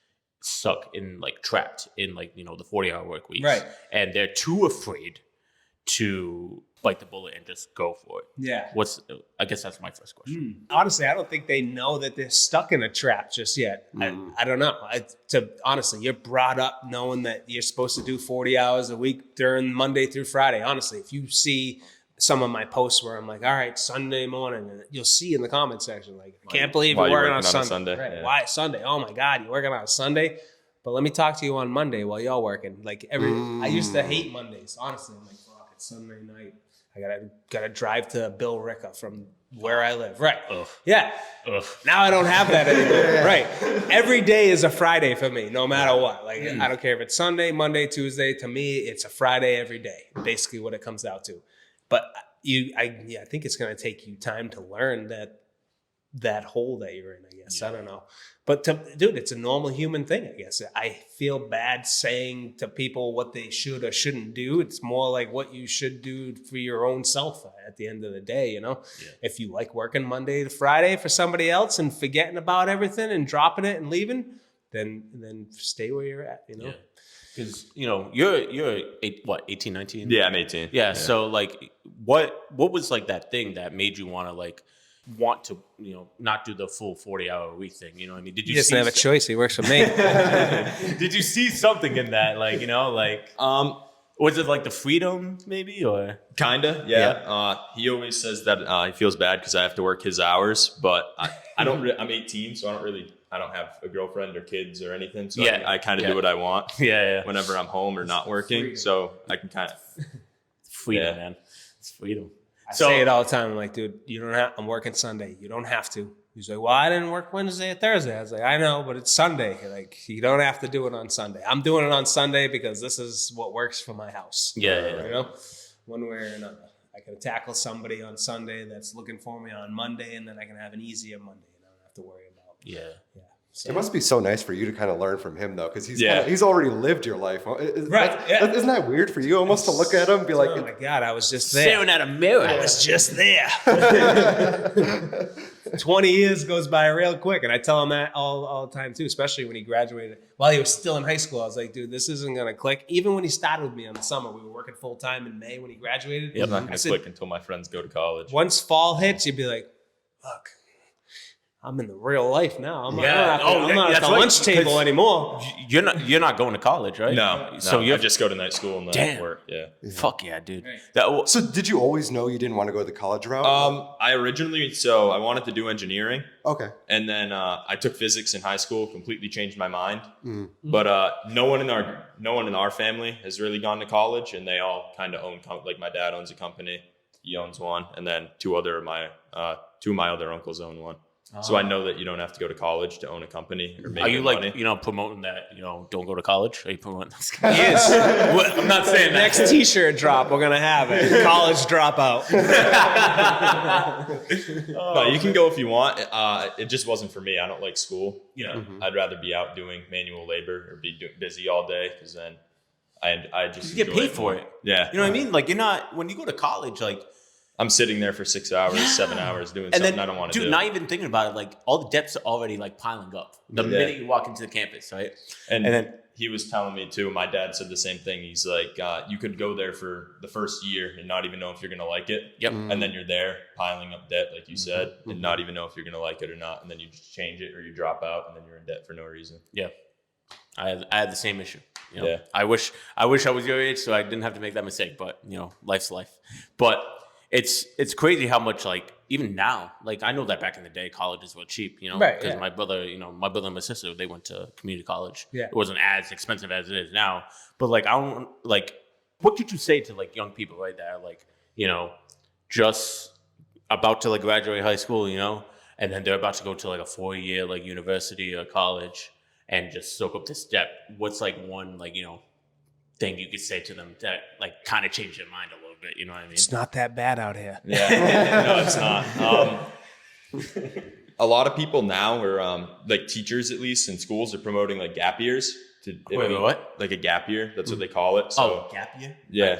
stuck in trapped in the 40-hour work weeks, Right. And they're too afraid to bite the bullet and just go for it? Yeah. I guess that's my first question. Honestly, I don't think they know that they're stuck in a trap just yet. I don't know. Honestly, you're brought up knowing that you're supposed to do 40 hours a week during Monday through Friday. Honestly, if you see some of my posts where I'm like, all right, Sunday morning, and you'll see in the comment section, like, I can't believe Why you're you working on working on a Sunday. Sunday? Right. Yeah. Why Sunday? Oh my God, you're working on a Sunday? But let me talk to you on Monday while y'all working. I used to hate Mondays. Honestly, I'm like, fuck, it's Sunday night. I gotta drive to Bill Ricca from where I live. Right. Ugh. Yeah. Ugh. Now I don't have that anymore. Right. Every day is a Friday for me, no matter what. I don't care if it's Sunday, Monday, Tuesday. To me, it's a Friday every day. Basically, what it comes out to. But I think it's going to take you time to learn that that hole that you're in, I guess. I don't know. But dude, it's a normal human thing, I guess. I feel bad saying to people what they should or shouldn't do. It's more like what you should do for your own self at the end of the day, you know? Yeah. If you like working Monday to Friday for somebody else and forgetting about everything and dropping it and leaving, then stay where you're at, you know? Because, you know, you're 18, 19? Yeah, I'm 18. Yeah, so, like, what was, like, that thing that made you want to, you know, not do the full 40-hour week thing, you know what I mean? Did you just have a choice. He works for me. Did you see something in that, like, you know, like, was it like the freedom maybe, or? Kinda, yeah. He always says that he feels bad because I have to work his hours, but I don't. I'm 18, so I don't have a girlfriend or kids or anything, so I kind of do what I want. Whenever I'm home or not working, so I can kind of freedom, man. It's freedom. I say it all the time. I'm like, dude, you don't have. I'm working Sunday. You don't have to. He's like, well, I didn't work Wednesday or Thursday. I was like, I know, but it's Sunday. Like, you don't have to do it on Sunday. I'm doing it on Sunday because this is what works for my house. You know, one way or another. I can tackle somebody on Sunday that's looking for me on Monday, and then I can have an easier Monday, and I don't have to worry about. Yeah. So. It must be so nice for you to kind of learn from him, though, because he's already lived your life. Right. Isn't that weird for you almost to look at him and be like, oh, my God, I was just there. Staring at a mirror. I was just there. 20 years goes by real quick. And I tell him that all the time, too, especially when he graduated. While he was still in high school, I was like, dude, this isn't going to click. Even when he started with me in the summer, we were working full time in May when he graduated. It's not going to click until my friends go to college. Once fall hits, you'd be like, look. I'm in the real life now. I'm not at the lunch table anymore. You're not going to college, right? No. So I just go to night school and then work. Yeah. Fuck yeah, dude. Right. So did you always know you didn't want to go the college route? I wanted to do engineering. Okay. And then I took physics in high school. Completely changed my mind. Mm-hmm. But no one in our family has really gone to college, and they all kind of own like my dad owns a company. He owns one, and then two of my other uncles own one. So I know that you don't have to go to college to own a company or make money. Are you like, promoting that, don't go to college? Are you promoting this? Yes. I'm not saying that. Next t-shirt drop, we're going to have it. College dropout. No, you can go if you want. It just wasn't for me. I don't like school. Yeah. Mm-hmm. I'd rather be out doing manual labor or be busy all day, because then I just you get paid for it. Yeah. You know what I mean? Like, you're not, when you go to college, like, I'm sitting there for 6 hours, 7 hours doing something I don't want to do. Dude, not even thinking about it, like, all the debts are already, like, piling up the minute you walk into the campus, right? And then he was telling me, too, my dad said the same thing. He's like, you could go there for the first year and not even know if you're going to like it. Yep. And then you're there piling up debt, like you said, and not even know if you're going to like it or not. And then you just change it or you drop out, and then you're in debt for no reason. Yeah. I had the same issue. Yeah. I wish I was your age so I didn't have to make that mistake, but, life's life. But it's crazy how much, like, even now, like, I know that back in the day, colleges were cheap, right, because my brother and my sister, they went to community college. Yeah. It wasn't as expensive as it is now. But, like, what could you say to, like, young people, right, that are, like, just about to, like, graduate high school, and then they're about to go to, like, a 4-year, like, university or college and just soak up this debt? What's, like, one, like, thing you could say to them that, like, kind of change their mind a little bit, you know what I mean? It's not that bad out here. Yeah. No, it's not. A lot of people now are, like, teachers, at least in schools, are promoting, like, gap years. What? Like a gap year. That's what they call it. So, gap year? Yeah.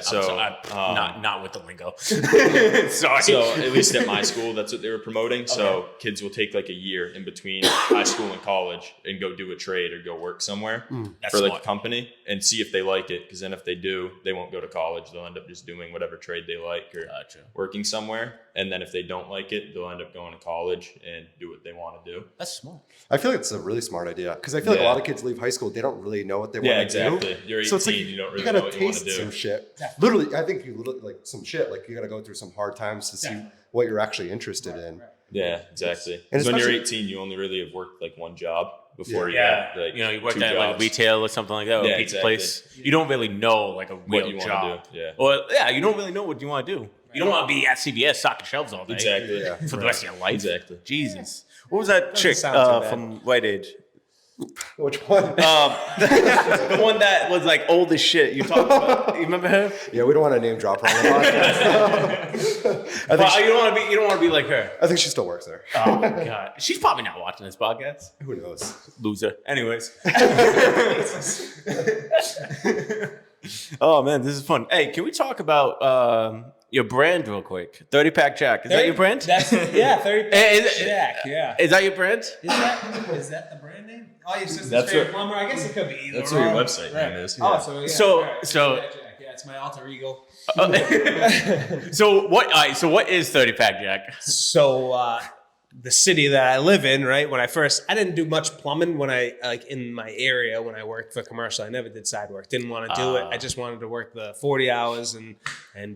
I'm not with the lingo. Sorry. So at least at my school, that's what they were promoting. Okay. So kids will take like a year in between high school and college and go do a trade or go work somewhere for like a company and see if they like it. Because then if they do, they won't go to college. They'll end up just doing whatever trade they like or working somewhere. And then if they don't like it, they'll end up going to college and do what they want to do. That's smart. I feel like it's a really smart idea because I feel like a lot of kids leave high school, they don't really know what they want to do. Yeah, exactly. You're 18, so it's like, you don't really know what you want to do. Some shit. Literally, I think like some shit. Like you got to go through some hard times to see what you're actually interested in. Right. Yeah, exactly. Because when you're 18, you only really have worked like one job before you have like you worked at like retail or something like that, or a pizza place. You don't really know like a real job. Do. Yeah. Or you don't really know what you want to do. You don't want to be at CVS stocking shelves all day. Exactly. For the rest of your life. Exactly. Jesus. What was that chick from Rite Aid? Which one? The one that was like old as shit. You talked about. You remember her? Yeah, we don't want to name drop her on the podcast. Well, you don't want to be like her. I think she still works there. Oh my god, she's probably not watching this podcast. Who knows? Loser. Anyways. Oh man, this is fun. Hey, can we talk about your brand real quick? 30-Pack Jack. Is that your brand? 30-Pack Jack. Yeah. Is that your brand? Is that the brand name? Oh, your sister's favorite plumber. I guess it could be either. That's what your website name is. Oh, so So yeah, it's my alter ego. So what is 30-Pack Jack? So the city that I live in, right? When I didn't do much plumbing when I in my area when I worked for commercial. I never did side work. Didn't want to do it. I just wanted to work the 40 hours and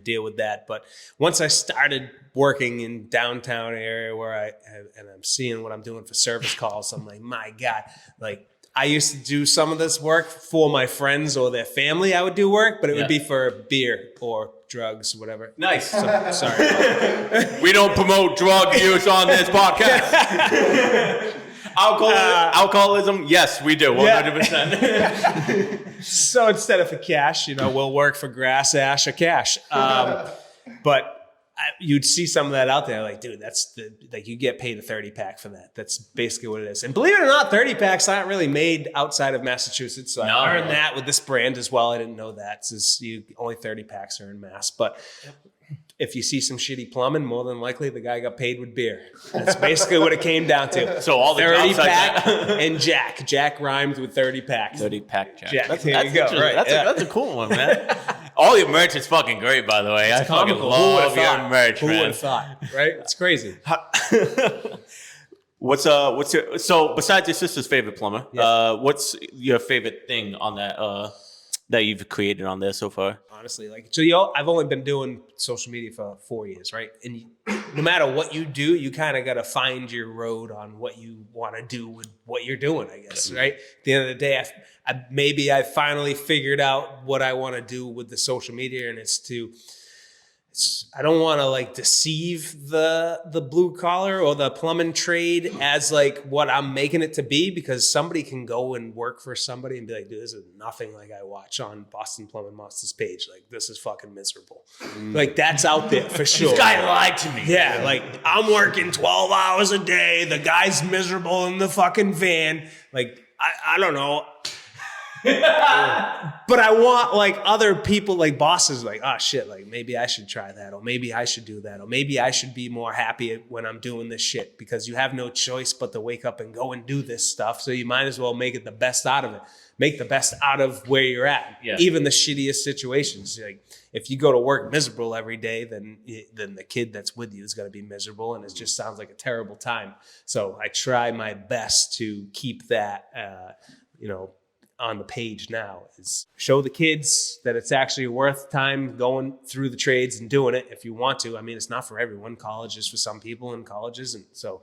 deal with that. But once I started working in downtown area where I'm seeing what I'm doing for service calls, I'm like, my God, like I used to do some of this work for my friends or their family. I would do work, but it would be for beer or drugs, whatever. Nice. So, sorry. We don't promote drug use on this podcast. Alcoholism, yes, we do. 100%. So instead of for cash, we'll work for grass, ash, or cash. But you'd see some of that out there, like, dude, that's you get paid a 30-pack for that. That's basically what it is. And believe it or not, 30-packs aren't really made outside of Massachusetts. So I learned that with this brand as well. I didn't know that. Since only 30-packs are in Mass. But if you see some shitty plumbing, more than likely the guy got paid with beer. That's basically what it came down to. So all the 30-pack and Jack. Jack rhymed with 30-packs. 30-Pack Jack. There you go. Right. That's a cool one, man. All your merch is fucking great, by the way. I fucking love your merch, Who man. would have thought? Right? It's crazy. So besides your sister's favorite plumber, what's your favorite thing on that you've created on there so far? Honestly, I've only been doing social media for 4 years, right? And no matter what you do, you kind of got to find your road on what you want to do with what you're doing, I guess, right? At the end of the day, I finally figured out what I want to do with the social media, and I don't want to deceive the blue collar or the plumbing trade as what I'm making it to be, because somebody can go and work for somebody and be like, dude, this is nothing like I watch on Boston Plumbing Monstah's page. This is fucking miserable. That's out there for sure. This guy lied to me. Yeah, I'm working 12 hours a day. The guy's miserable in the fucking van. I don't know. But I want other people, bosses, oh shit, maybe I should try that, or maybe I should do that, or maybe I should be more happy when I'm doing this shit, because you have no choice but to wake up and go and do this stuff. So you might as well make it the best out of it. Make the best out of where you're at, even the shittiest situations. If you go to work miserable every day, then the kid that's with you is going to be miserable, and it just sounds like a terrible time. So I try my best to keep that, on the page now, is show the kids that it's actually worth time going through the trades and doing it if you want to. I mean, it's not for everyone. College is for some people in colleges. And so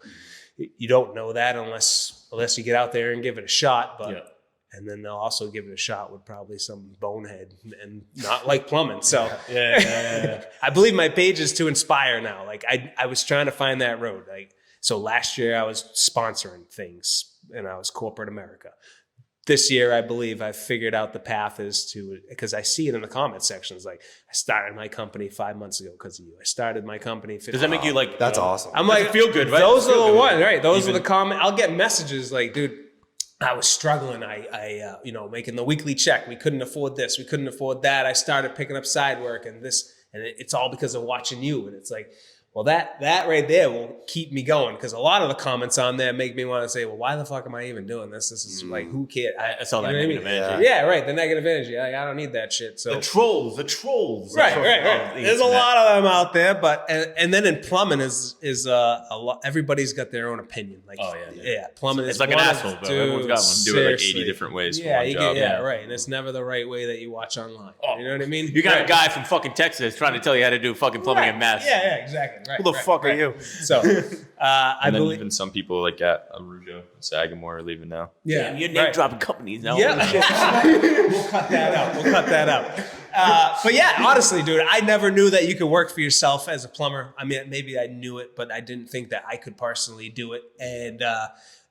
you don't know that unless you get out there and give it a shot. But and then they'll also give it a shot with probably some bonehead and not like plumbing. So I believe my page is to inspire now. I was trying to find that road. So last year I was sponsoring things and I was corporate America. This year, I believe I've figured out the path is because I see it in the comment sections. I started my company 5 months ago because of you. I started my company. Does that make you That's awesome. I'm feel good, right? Those are the ones, right? Those are the comment. I'll get messages dude, I was struggling. I making the weekly check. We couldn't afford this. We couldn't afford that. I started picking up side work and this, and it's all because of watching you. And it's well, that right there will keep me going, because a lot of the comments on there make me want to say, well, why the fuck am I even doing this? This is who cares? I saw that negative energy. Yeah, right. The negative energy. I don't need that shit. So the trolls. Right. There's a lot of them out there, but and then in plumbing is a lot. Everybody's got their own opinion. Plumbing is like an asshole, but everyone's got one. Do it 80 different ways for one job. Right. And it's never the right way that you watch online. You know what I mean? You got a guy from fucking Texas trying to tell you how to do fucking plumbing in Mass. Yeah, exactly. Right, who the fuck are you? So, I believe even some people at Arujo, Sagamore are leaving now. Yeah, you're name dropping companies now. Yeah, we'll cut that out. But yeah, honestly, dude, I never knew that you could work for yourself as a plumber. I mean, maybe I knew it, but I didn't think that I could personally do it. And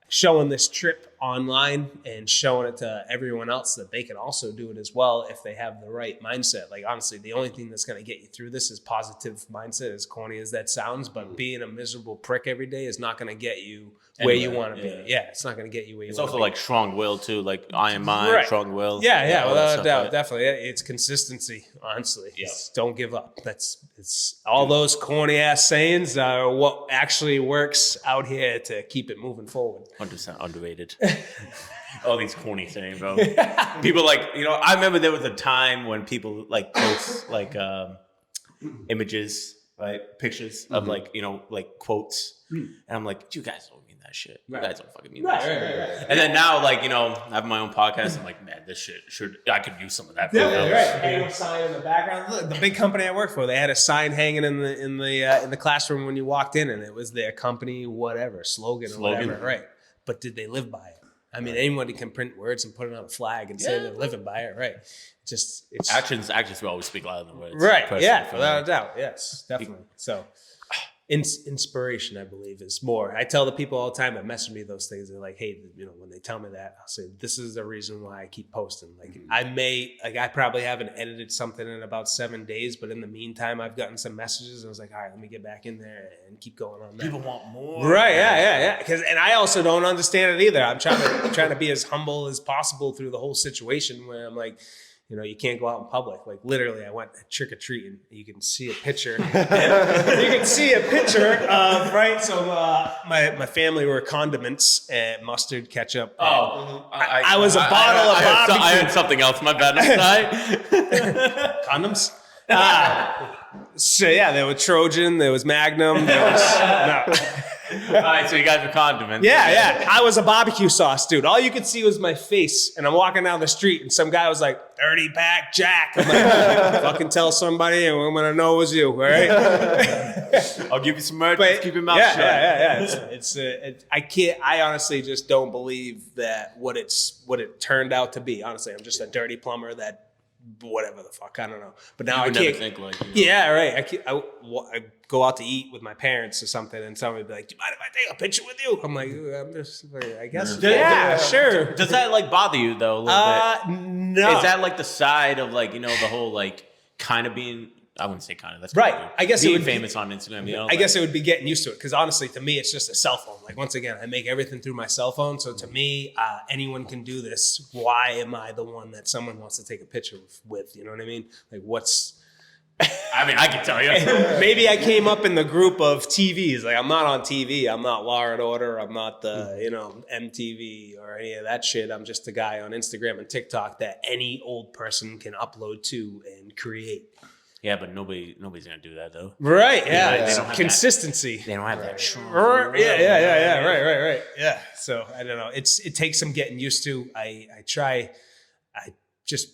showing this trip online and showing it to everyone else that they can also do it as well if they have the right mindset. Like, honestly, the only thing that's going to get you through this is positive mindset, as corny as that sounds, but being a miserable prick every day is not going to get you where you want to be. Yeah, it's not going to get you where you want to be. It's also like strong will too, like I am mine, strong will. Yeah, without a doubt, definitely. It's consistency, honestly. Yeah. Don't give up. It's all those corny ass sayings are what actually works out here to keep it moving forward. 100% underrated. All these corny things, bro. People like, I remember there was a time when people like post like images, right? Pictures of like quotes. And I'm like, you guys don't mean that shit. You guys don't fucking mean that shit. Right. And then now, like, I have my own podcast. I'm like, man, this shit I could use some of that. Hang a sign in the background. Look, the big company I work for, they had a sign hanging in the classroom when you walked in, and it was their company slogan or whatever. Right. But did they live by it? I mean, anybody can print words and put it on a flag and say they're living by it, right? It's actions will always speak louder than words, right? Yeah, without a doubt, yes, definitely. So, inspiration, I believe, is more. I tell the people all the time that message me those things. They're like, hey, when they tell me that, I'll say, this is the reason why I keep posting. Like, I probably haven't edited something in about 7 days, but in the meantime, I've gotten some messages. And I was like, all right, let me get back in there and keep going on that. People want more. Right, yeah. And I also don't understand it either. I'm trying to be as humble as possible through the whole situation where I'm like, you can't go out in public. Like, literally, I went trick-or-treating. You can see a picture. You can see a picture of, right? So my family were condiments and mustard, ketchup. I was a bottle of barbecue. I had something else. My bad. Condoms? So, yeah, there was Trojan. There was Magnum. There was... All right, so you guys were condiments. Yeah. I was a barbecue sauce, dude. All you could see was my face. And I'm walking down the street, and some guy was like, 30-pack Jack. I'm like, fucking tell somebody, and I'm going to know it was you, all right? I'll give you some merch. Just keep your mouth shut. Yeah. I honestly just don't believe that what it turned out to be. Honestly, I'm just a dirty plumber that whatever the fuck, I don't know. But now I can't think like Yeah, right. I go out to eat with my parents or something, and somebody would be like, "Do you mind if I take a picture with you?" I'm like, I'm just, I guess, sure. Does that like bother you though a little bit? No. Is that like the side of like the whole like kind of being? I wouldn't say kind of. That's right. I guess being famous on Instagram. I guess it would be getting used to it because honestly, to me, it's just a cell phone. Like once again, I make everything through my cell phone. So to me, anyone can do this. Why am I the one that someone wants to take a picture with? You know what I mean? Like what's? I mean, I can tell you. Maybe I came up in the group of TVs. Like I'm not on TV. I'm not Law and Order. I'm not the MTV or any of that shit. I'm just a guy on Instagram and TikTok that any old person can upload to and create. Yeah, but nobody's gonna do that though. Right? Yeah, they don't have consistency. They don't have that. Yeah. Right. Yeah. So I don't know. It takes some getting used to. I just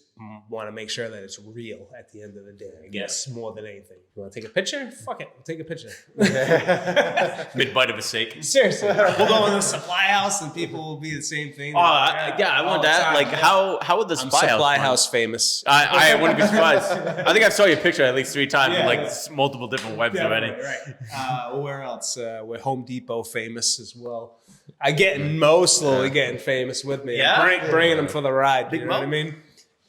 want to make sure that it's real at the end of the day. I guess more than anything. You want to take a picture? Fuck it, we'll take a picture. Mid-bite of a steak. Seriously, we'll go in the supply house and people will be the same thing. I want that. Like how would the supply house famous? I wouldn't be surprised. I think I saw your picture at least 3 times in like multiple different webs already. Right. Where else? We're Home Depot famous as well. I get Mo slowly getting famous with me. Yeah, bringing them for the ride. You know what I mean?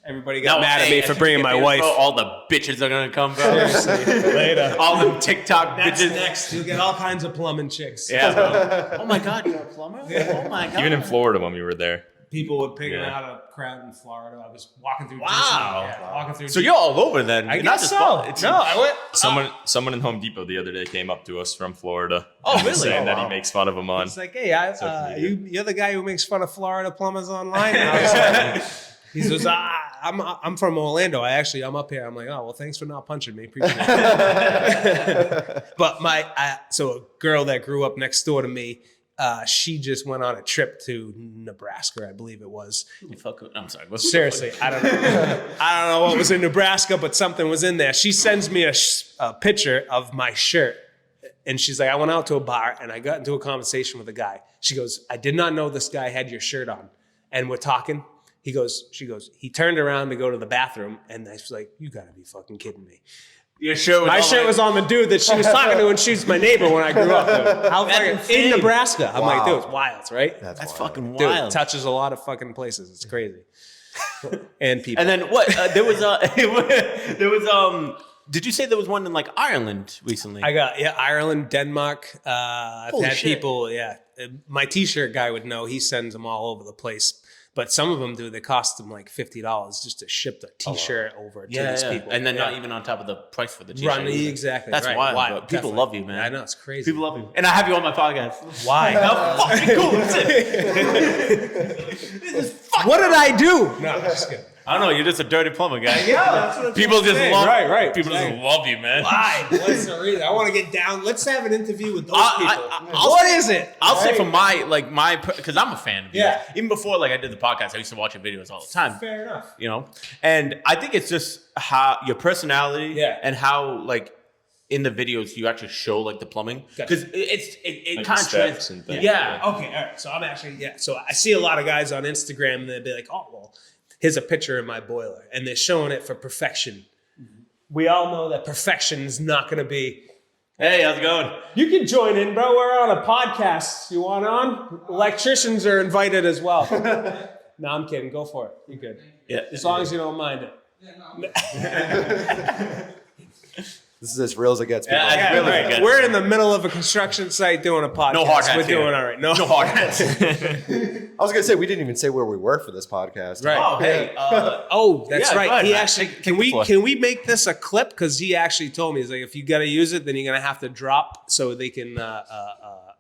Everybody got mad at me for bringing my wife. All the bitches are gonna come, bro. Seriously, later. All them TikTok bitches. Next, you'll get all kinds of plumbing chicks. Yeah, bro. Oh my God, you're a plumber? Oh my God. Even in Florida when we were there. People would pick out a crowd in Florida. I was walking through. Walking through. So you're all over then. I guess so. I went. Someone in Home Depot the other day came up to us from Florida. Oh, really? Saying that he makes fun of them on. It's like, hey, you're the guy who makes fun of Florida plumbers online. And I was like, he says, I'm from Orlando. I'm up here. I'm like, oh, well, thanks for not punching me. Appreciate it. But so a girl that grew up next door to me, she just went on a trip to Nebraska, I believe it was. I'm sorry. Seriously, I don't know. I don't know what was in Nebraska, but something was in there. She sends me a picture of my shirt. And she's like, I went out to a bar and I got into a conversation with a guy. She goes, I did not know this guy had your shirt on. And we're talking. She goes, he turned around to go to the bathroom, and I was like, you gotta be fucking kidding me. Your shirt was My on shirt was on the dude that she was talking to, and she was my neighbor when I grew up. Dude. How That's fucking, insane. in Nebraska. I'm like, Wow. dude, it's wild, right? That's wild. fucking Dude, wild. it touches a lot of fucking places. It's crazy. And people. And then what? There was Did you say there was one in like Ireland recently? I got Ireland, Denmark. I've Holy had shit. people. My T-shirt guy would know. He sends them all over the place. But some of them do. They cost them like $50 just to ship the T-shirt over to these people. And then not even on top of the price for the T-shirt. Run exactly. That's right. wild. Bro. People Definitely. love you, man. I know, it's crazy. People love you, and I have you on my podcast. Why? How fucking cool is it? What did I do? No, just kidding. I don't know. You're just a dirty plumber guy. Yeah, that's what People just saying. love. Right. People just love you, man. Why? What's the reason? I want to get down. Let's have an interview with those people. I'll What say- is it? I'll say Right? from my because I'm a fan of you. Yeah. Even before like I did the podcast, I used to watch your videos all the time. Fair enough. You know, and I think it's just how your personality Yeah. and how like in the videos you actually show like the plumbing because it Like kind the of steps and things. yeah. Okay, all right. So I'm actually, So I see a lot of guys on Instagram and they'll be like, oh, well, here's a picture of my boiler. And they're showing it for perfection. We all know that perfection is not going to be. Hey, how's it going? You can join in, bro. We're on a podcast. You want on? Electricians are invited as well. No, I'm kidding. Go for it. You're good. Yeah. As long as you don't mind it. This is as real as it gets. People. Yeah, really Right. good. We're in the middle of a construction site doing a podcast. No hard hats We're here. doing all right. No hard hats. I was gonna say we didn't even say where we were for this podcast. Right. Oh, hey. Oh, that's Yeah, go right. ahead, He Matt. actually Take can the we floor. can we make this a clip? Because he actually told me he's like, if you got to use it, then you're gonna have to drop so they can a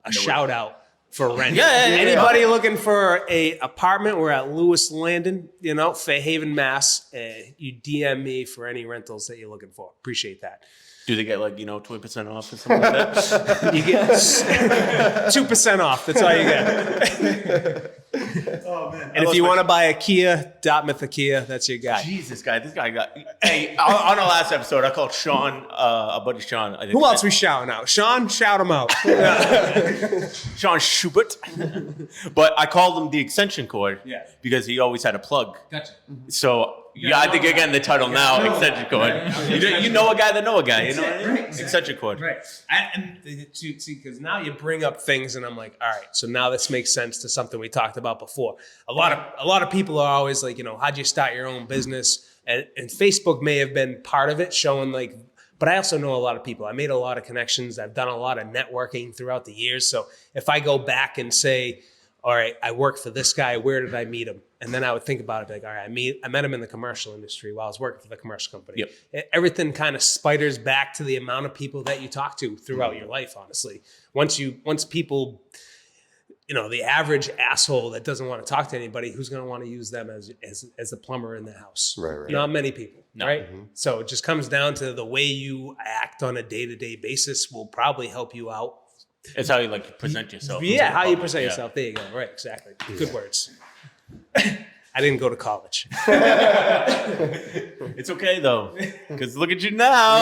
shout out for rent. Yeah. Anybody looking for a apartment? We're at Lewis Landon, Fairhaven, Mass. You DM me for any rentals that you're looking for. Appreciate that. Do they get like 20% off or something like that? You get 2% off. That's all you get. Oh man. And if you want to buy a Kia, Dartmouth a Kia, that's your guy. Jesus, this guy got. Hey, on our last episode, I called Sean, our buddy Sean. I think Who else we shouting out? Sean, shout him out. Sean Schubert. But I called him the extension cord because he always had a plug. Gotcha. So I think again the title now extension cord. You know a guy that know a guy. You know what I mean? Right. Extension cord. Right. Because now you bring up things, and I'm like, all right. So now this makes sense to something we talked about before. A lot of people are always like, how'd you start your own business? And Facebook may have been part of it, showing like. But I also know a lot of people. I made a lot of connections. I've done a lot of networking throughout the years. So if I go back and say, all right, I work for this guy, where did I meet him? And then I would think about it, like, all right, I met him in the commercial industry while I was working for the commercial company. Everything kind of spiders back to the amount of people that you talk to throughout your life, honestly. Once people, the average asshole that doesn't want to talk to anybody, who's going to want to use them as the plumber in the house? Right. Not many people, right? Mm-hmm. So it just comes down to the way you act on a day-to-day basis will probably help you out. It's how you like present yourself. Yeah, how you present yourself. There you go. Right, exactly. Good words. I didn't go to college. It's okay though, because look at you now.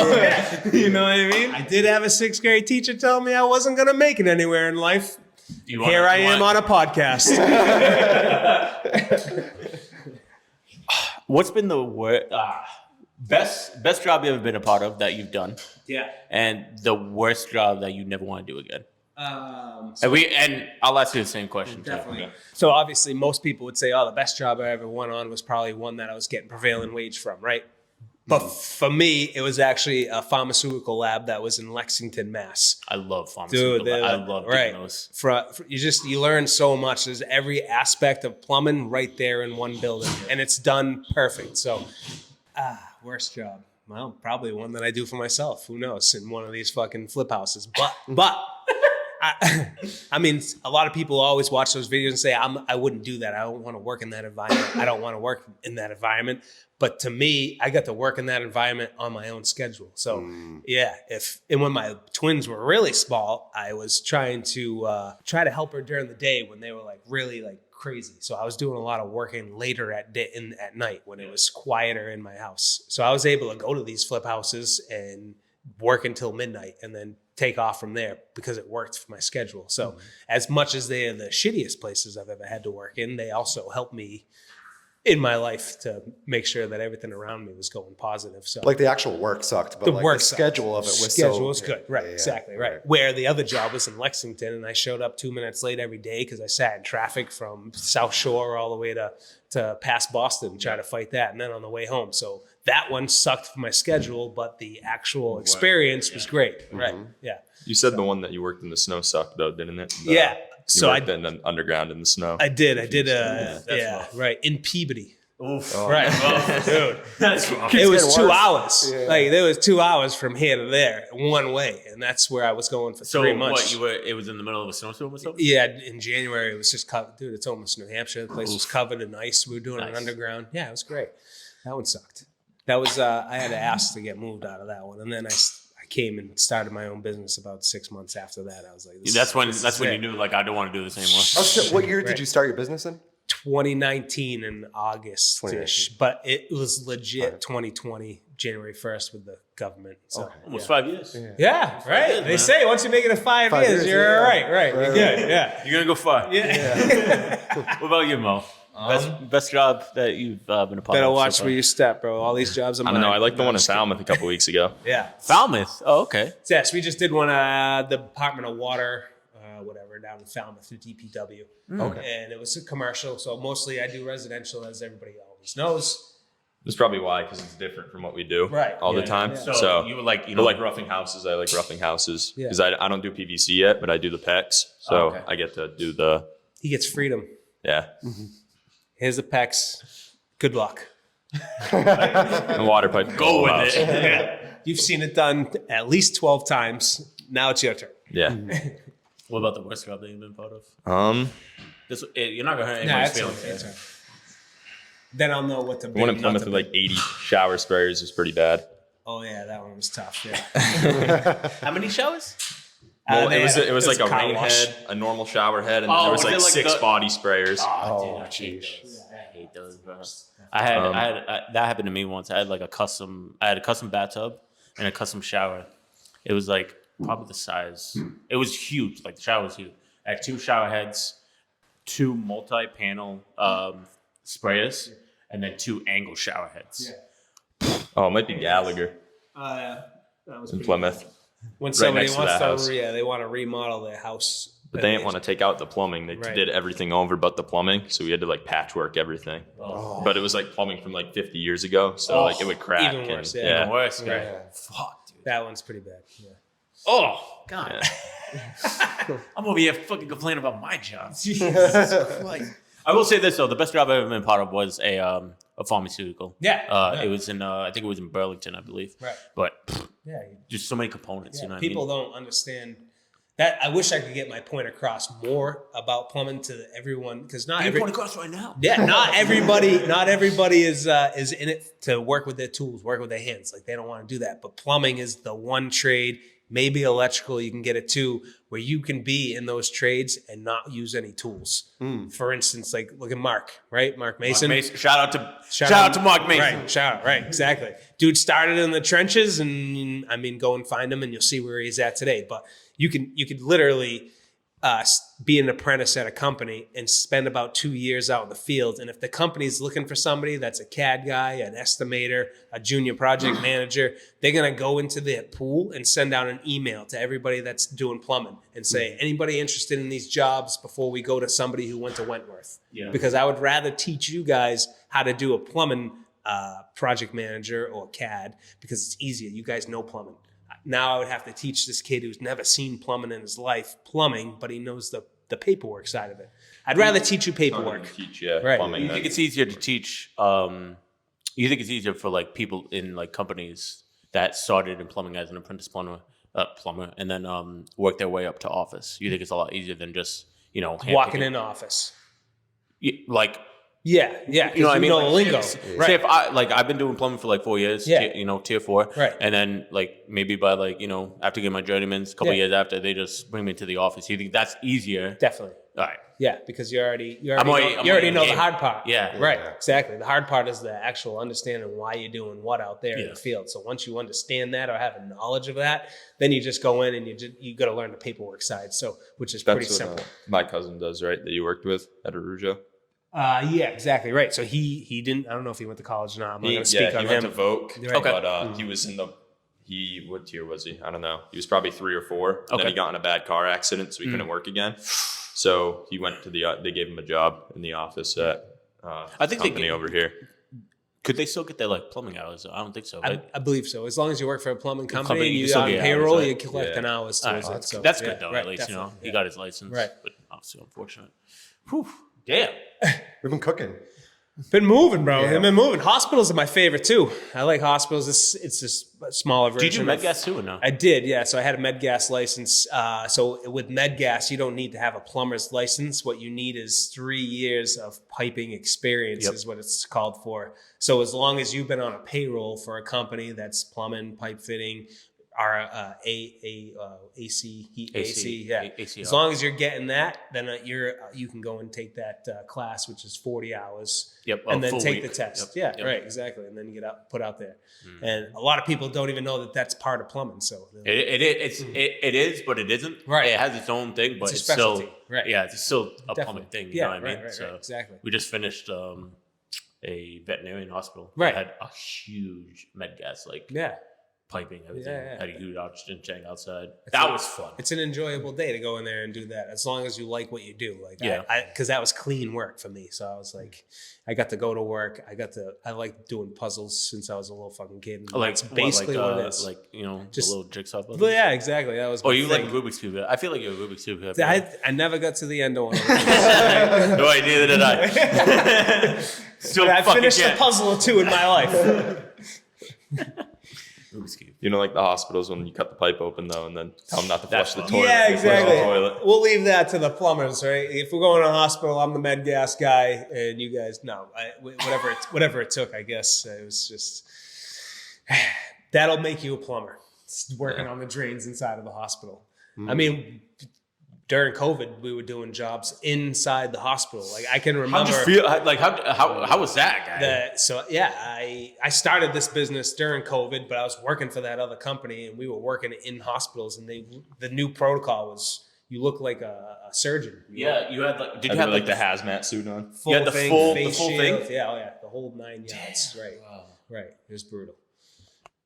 You know what I mean? I did have a 6th grade teacher tell me I wasn't going to make it anywhere in life. Here I am on a podcast. What's been the best job you ever been a part of that you've done, Yeah. and the worst job that you never want to do again? So And I'll ask you the same question too. definitely. So obviously most people would say, oh, the best job I ever went on was probably one that I was getting prevailing wage from, right? But for me, it was actually a pharmaceutical lab that was in Lexington, Mass. I love pharmaceutical. Dude, I love doing those. You learn so much. There's every aspect of plumbing right there in one building, and it's done perfect. So, worst job. Well, probably one that I do for myself. Who knows? In one of these fucking flip houses. But I mean, a lot of people always watch those videos and say, I wouldn't do that. I don't want to work in that environment. I don't want to work in that environment. But to me, I got to work in that environment on my own schedule. So and when my twins were really small, I was trying to help her during the day when they were like really like crazy. So I was doing a lot of working later at night when it was quieter in my house. So I was able to go to these flip houses and work until midnight and then take off from there because it worked for my schedule. So as much as they're the shittiest places I've ever had to work in, they also help me in my life to make sure that everything around me was going positive. So Like the actual work sucked, but the like work the schedule of it was schedule was good. Right. Yeah, Exactly. Right. Where the other job was in Lexington, and I showed up 2 minutes late every day because I sat in traffic from South Shore all the way to past Boston and try to fight that. And then on the way home. So that one sucked for my schedule, but the actual experience was great. Right. Yeah. You said the one that you worked in the snow sucked though, didn't it? Yeah. You So worked in the underground in the snow. I did. rough. Right. In Peabody. Oof. Right. Dude. That's rough. It was getting 2 worse. hours. Yeah. Like there was 2 hours from here to there, one way, and that's where I was going for So 3 months. it was in the middle of a snowstorm or something? Yeah, in January it was just covered. Dude, it's almost New Hampshire. The place was covered in ice. We were doing it Nice. underground. Yeah, it was great. That one sucked. That was I had to ask to get moved out of that one, and then I came and started my own business about 6 months after that. I was like, That's when you it. knew, like, I don't want to do this anymore. Oh, shit. What year did Right. you start your business in? 2019 in August, 2019. but it was legit 2020 January 1st with the government. So Almost 5 years. yeah, right. years, they man. say once you make it to 5 years, years, you're yeah. all right. Right, you're good. Yeah, You're going to go far. yeah. What about you, Mo? Best job that you've been a part of? Better so watch far? where you step, bro. All these jobs are I mine. don't know. I like the one in Falmouth a couple weeks ago. Yeah. Falmouth. Oh, okay. Yes, we just did one the Department of Water, whatever, down in Falmouth, the DPW. Okay. And it was a commercial, so mostly I do residential, as everybody always knows. That's probably why, because it's different from what we do Right. all Yeah, the time. yeah. So you were like, but like roughing houses, I like roughing houses Yeah. because I don't do PVC yet, but I do the PEX. So Oh, okay. I get to do the, He gets freedom. yeah, Here's the pecs. Good luck. the water pipe. go with house. it. Yeah. You've seen it done at least 12 times. Now it's your turn. Yeah. What about the worst job that you've been part of? You're not going to hurt Nah, anybody's it's feelings. okay, it's okay. Then I'll know what to The one in bring, not Plymouth to with like 80 shower sprayers is pretty bad. Oh, yeah, that one was tough. Yeah. How many showers? Well, they had it was like a car rain wash. head, a normal shower head, and Oh, there was was like it like 6 the- body sprayers. Oh, Oh, dude, jeez. I hate those, bro. I had that happened to me once. I had a custom bathtub and a custom shower. It was like probably the size. It was huge. Like the shower was huge. I had 2 shower heads, 2 multi-panel sprayers, and then 2 angle shower heads. Oh, it might be Gallagher That was in pretty Plymouth. When somebody next to wants that house. they want to remodel their house. But they didn't want to take out the plumbing. They Right. did everything over but the plumbing. So we had to like patchwork everything. Oh. But it was like plumbing from like 50 years ago. So like it would crack. Even worse, and, yeah. Even worse, Right. right? Fuck, dude. That one's pretty bad. Yeah. Oh, God. Yeah. I'm over here fucking complaining about my job. Jesus Christ. I will say this though: the best job I've ever been part of was a pharmaceutical. Yeah. It was in I think it was in Burlington, I believe. Right. But Yeah. just so many components. You know what People I mean? don't understand that. I wish I could get my point across more about plumbing to everyone, because not You're every, pointing across right now. yeah, not everybody is in it to work with their tools, work with their hands. Like they don't want to do that. But plumbing is the one trade, maybe electrical, you can get it too, where you can be in those trades and not use any tools. For instance, like look at Mark, right? Mark Mason. Shout out to Mark Mason. Right, shout out, right, exactly. Dude started in the trenches, and I mean, go and find him, and you'll see where he's at today. But you could literally be an apprentice at a company and spend about 2 years out in the field. And if the company's looking for somebody that's a CAD guy, an estimator, a junior project manager, they're gonna go into their pool and send out an email to everybody that's doing plumbing and say, anybody interested in these jobs, before we go to somebody who went to Wentworth. Yeah. Because I would rather teach you guys how to do a plumbing project manager or CAD, because it's easier. You guys know plumbing. Now I would have to teach this kid who's never seen plumbing in his life plumbing, but he knows the paperwork side of it. I'd rather teach you paperwork. Teach, yeah, Right. plumbing. You think it's easier to teach? You think it's easier for like people in like companies that started in plumbing as an apprentice plumber, and then work their way up to office? You think it's a lot easier than just Walking in office. like. Yeah. You know what I mean? know Like, the lingo. Say Right. if I've been doing plumbing for like 4 years, Yeah. tier 4, Right. and then like maybe by like after getting my journeyman's, a couple Yeah. years after, they just bring me to the office. You think that's easier? Definitely. All right. Yeah, because you already I'm already know the in. hard part. Yeah. Right. Yeah. Exactly. The hard part is the actual understanding why you're doing what out there in Yeah. the field. So once you understand that or have a knowledge of that, then you just go in and you got to learn the paperwork side. So which is pretty That's what simple. my cousin does, right? That you worked with at Arujo. Yeah, exactly right. So he didn't. I don't know if he went to college or not. I'm not going to speak on he him. went to Voc, Right. but he was in the. What tier was he? I don't know. He was probably 3 or 4. Then he got in a bad car accident, so he couldn't work again. So he went to they gave him a job in the office at I think company over here. Could they still get their like plumbing hours? I don't think so. Right? I believe so. As long as you work for a plumbing company, company, and you you still on get payroll, hours, right? you collect an hours towards it. So, that's yeah, good though. right, At least definitely, he got his license. Right. But obviously unfortunate. Whew. Damn. We've been cooking. Been moving, bro. Yeah. I've been moving. Hospitals are my favorite too. I like hospitals. It's just a smaller version. Did you do med gas too or no? I did, yeah. So I had a med gas license. So with med gas, you don't need to have a plumber's license. What you need is 3 years of piping experience is what it's called for. So as long as you've been on a payroll for a company that's plumbing, pipe fitting, AC, heat, AC, yeah. ACR. As long as you're getting that, then you can go and take that class, which is 40 hours. Yep. And then full take week. the test. Yep. Yeah, right, exactly. And then you get put out there. And a lot of people don't even know that that's part of plumbing. So It is, but it isn't. Right. It has its own thing, but It's a it's still specialty. Right. Yeah, it's still a Definitely. plumbing thing. You Yeah, know what I mean? right, So exactly. we just finished a veterinarian hospital. Right. That had a huge med gas Yeah. piping, everything. Yeah. Had a huge oxygen tank outside. That was fun. It's an enjoyable day to go in there and do that, as long as you like what you do. Like, Yeah. because that was clean work for me. So I was like, I got to go to work. I like doing puzzles since I was a little fucking kid. And Like that's basically what it is. Like Just- the little jigsaw puzzles. But yeah, exactly. That was. Oh, my you thing. like Rubik's Cube? I feel like you're a Rubik's Cube. I never got to the end of one. Of No, neither did I. Still I fucking finished a can't. puzzle or two in my life. Rubik's Cube. You know, like the hospitals when you cut the pipe open though, and then tell them not to flush the That's toilet. Yeah, They flush the exactly. toilet. We'll leave that to the plumbers, right? If we're going to a hospital, I'm the med gas guy, and you guys, whatever it took, I guess. It was just, that'll make you a plumber. It's working on the drains inside of the hospital. I mean, during COVID, we were doing jobs inside the hospital. Like I can remember. How'd you feel? Like how was that, guy? I started this business during COVID, but I was working for that other company, and we were working in hospitals. And the new protocol was you look like a surgeon. Yeah, you had like. Did I you had have like the hazmat suit on? full You had the thing, full- face the full shield. thing? Yeah, the whole 9 yards. Right, Wow. right. It was brutal.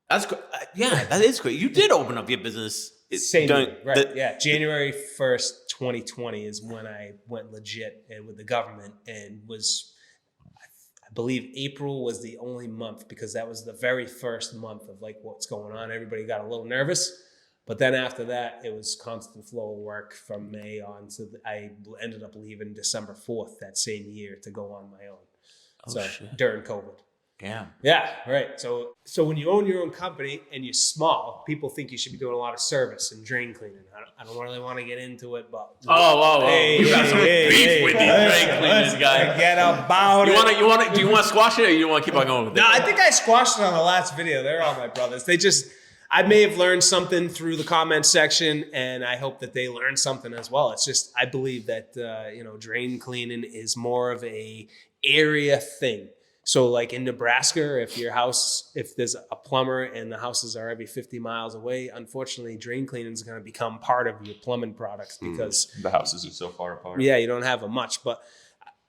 That's yeah, that is great. You did open up your business. Same during year, right? the- Yeah, January 1st, 2020 is when I went legit and with the government, and I believe April was the only month because that was the very first month of like what's going on. Everybody got a little nervous, but then after that, it was constant flow of work from May on. So I ended up leaving December 4th that same year to go on my own. Oh, shit. During COVID. Yeah. Yeah, right. So when you own your own company and you're small, people think you should be doing a lot of service and drain cleaning. I don't really want to get into it, but Oh, Hey, you got some hey, beef hey, with these let's- drain cleaners, guy. Forget about it. Do you want to squash it, or you want to keep on going with it? No, I think I squashed it on the last video. They're all my brothers. I may have learned something through the comment section, and I hope that they learned something as well. It's just I believe that drain cleaning is more of a area thing. So like in Nebraska, if there's a plumber and the houses are every 50 miles away, unfortunately, drain cleaning is going to become part of your plumbing products because The houses are so far apart. yeah, you don't have much.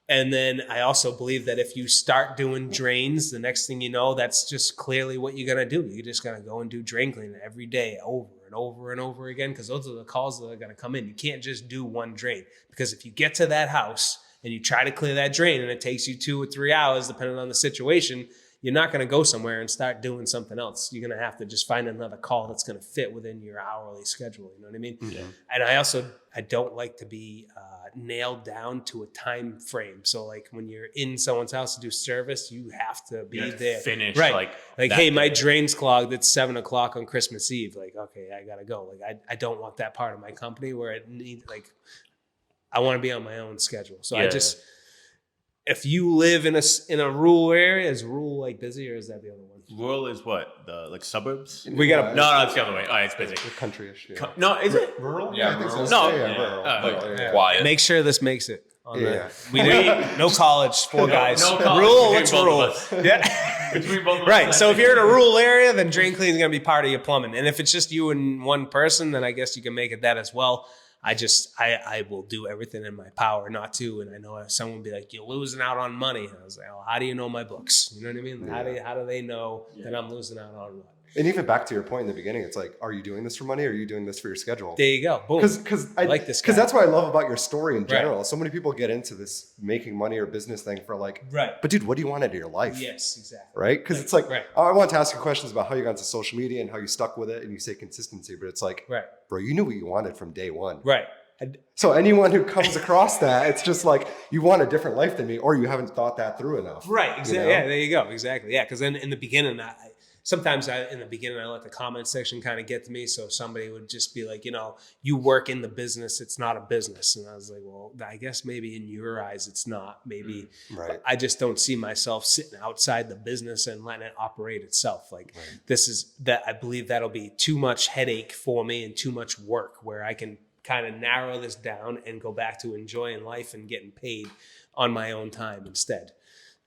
And then I also believe that if you start doing drains, the next thing you know, that's just clearly what you're going to do. You're just going to go and do drain cleaning every day over and over and over again because those are the calls that are going to come in. You can't just do one drain because if you get to that house and you try to clear that drain and it takes you 2 or 3 hours, depending on the situation, you're not going to go somewhere and start doing something else. You're going to have to just find another call that's going to fit within your hourly schedule. You know what I mean? Yeah. And I don't like to be nailed down to a time frame. So like when you're in someone's house to do service, you have to be You have to there. finish, right? like, Like that hey, my day. drain's clogged. It's 7:00 on Christmas Eve. Like okay, I gotta go. Like I don't want that part of my company where it need like. I want to be on my own schedule. So Yeah. if you live in a rural area, is rural like busy or is that the other one? Rural is what? The like suburbs? We got No, it's the other way. Oh, it's busy. Country-ish. Yeah. No, is it? Rural? Yeah, I think rural. so. No. Yeah, Yeah. rural. Like, Yeah. Quiet. Make sure this makes it. On Yeah. We didn't, no college, 4 guys. no college Rural, between what's both rural? of us. Yeah. Between both of us, Right. I So if think- you're in a rural area, then drain cleaning is going to be part of your plumbing. And if it's just you and one person, then I guess you can make it that as well. I will do everything in my power not to. And I know someone will be like, you're losing out on money. And I was like, well, how do you know my books? You know what I mean? How do they know that I'm losing out on what? And even back to your point in the beginning, it's like, are you doing this for money or are you doing this for your schedule? There you go. Boom. Because I like this guy. Because that's what I love about your story in general. Right. So many people get into this making money or business thing for like, but dude, what do you want out of your life? Yes, exactly. Right? Because it's like, I want to ask you questions about how you got into social media and how you stuck with it and you say consistency, but it's like, bro, you knew what you wanted from day one. Right. So anyone who comes across that, it's just like, you want a different life than me or you haven't thought that through enough. Right. Exactly. You know? Yeah, there you go. Exactly. Yeah. Because then in the beginning, sometimes in the beginning, I let the comment section kind of get to me. So somebody would just be like, you work in the business. It's not a business. And I was like, well, I guess maybe in your eyes, it's not. Maybe I just don't see myself sitting outside the business and letting it operate itself. Like I believe that'll be too much headache for me and too much work where I can kind of narrow this down and go back to enjoying life and getting paid on my own time instead.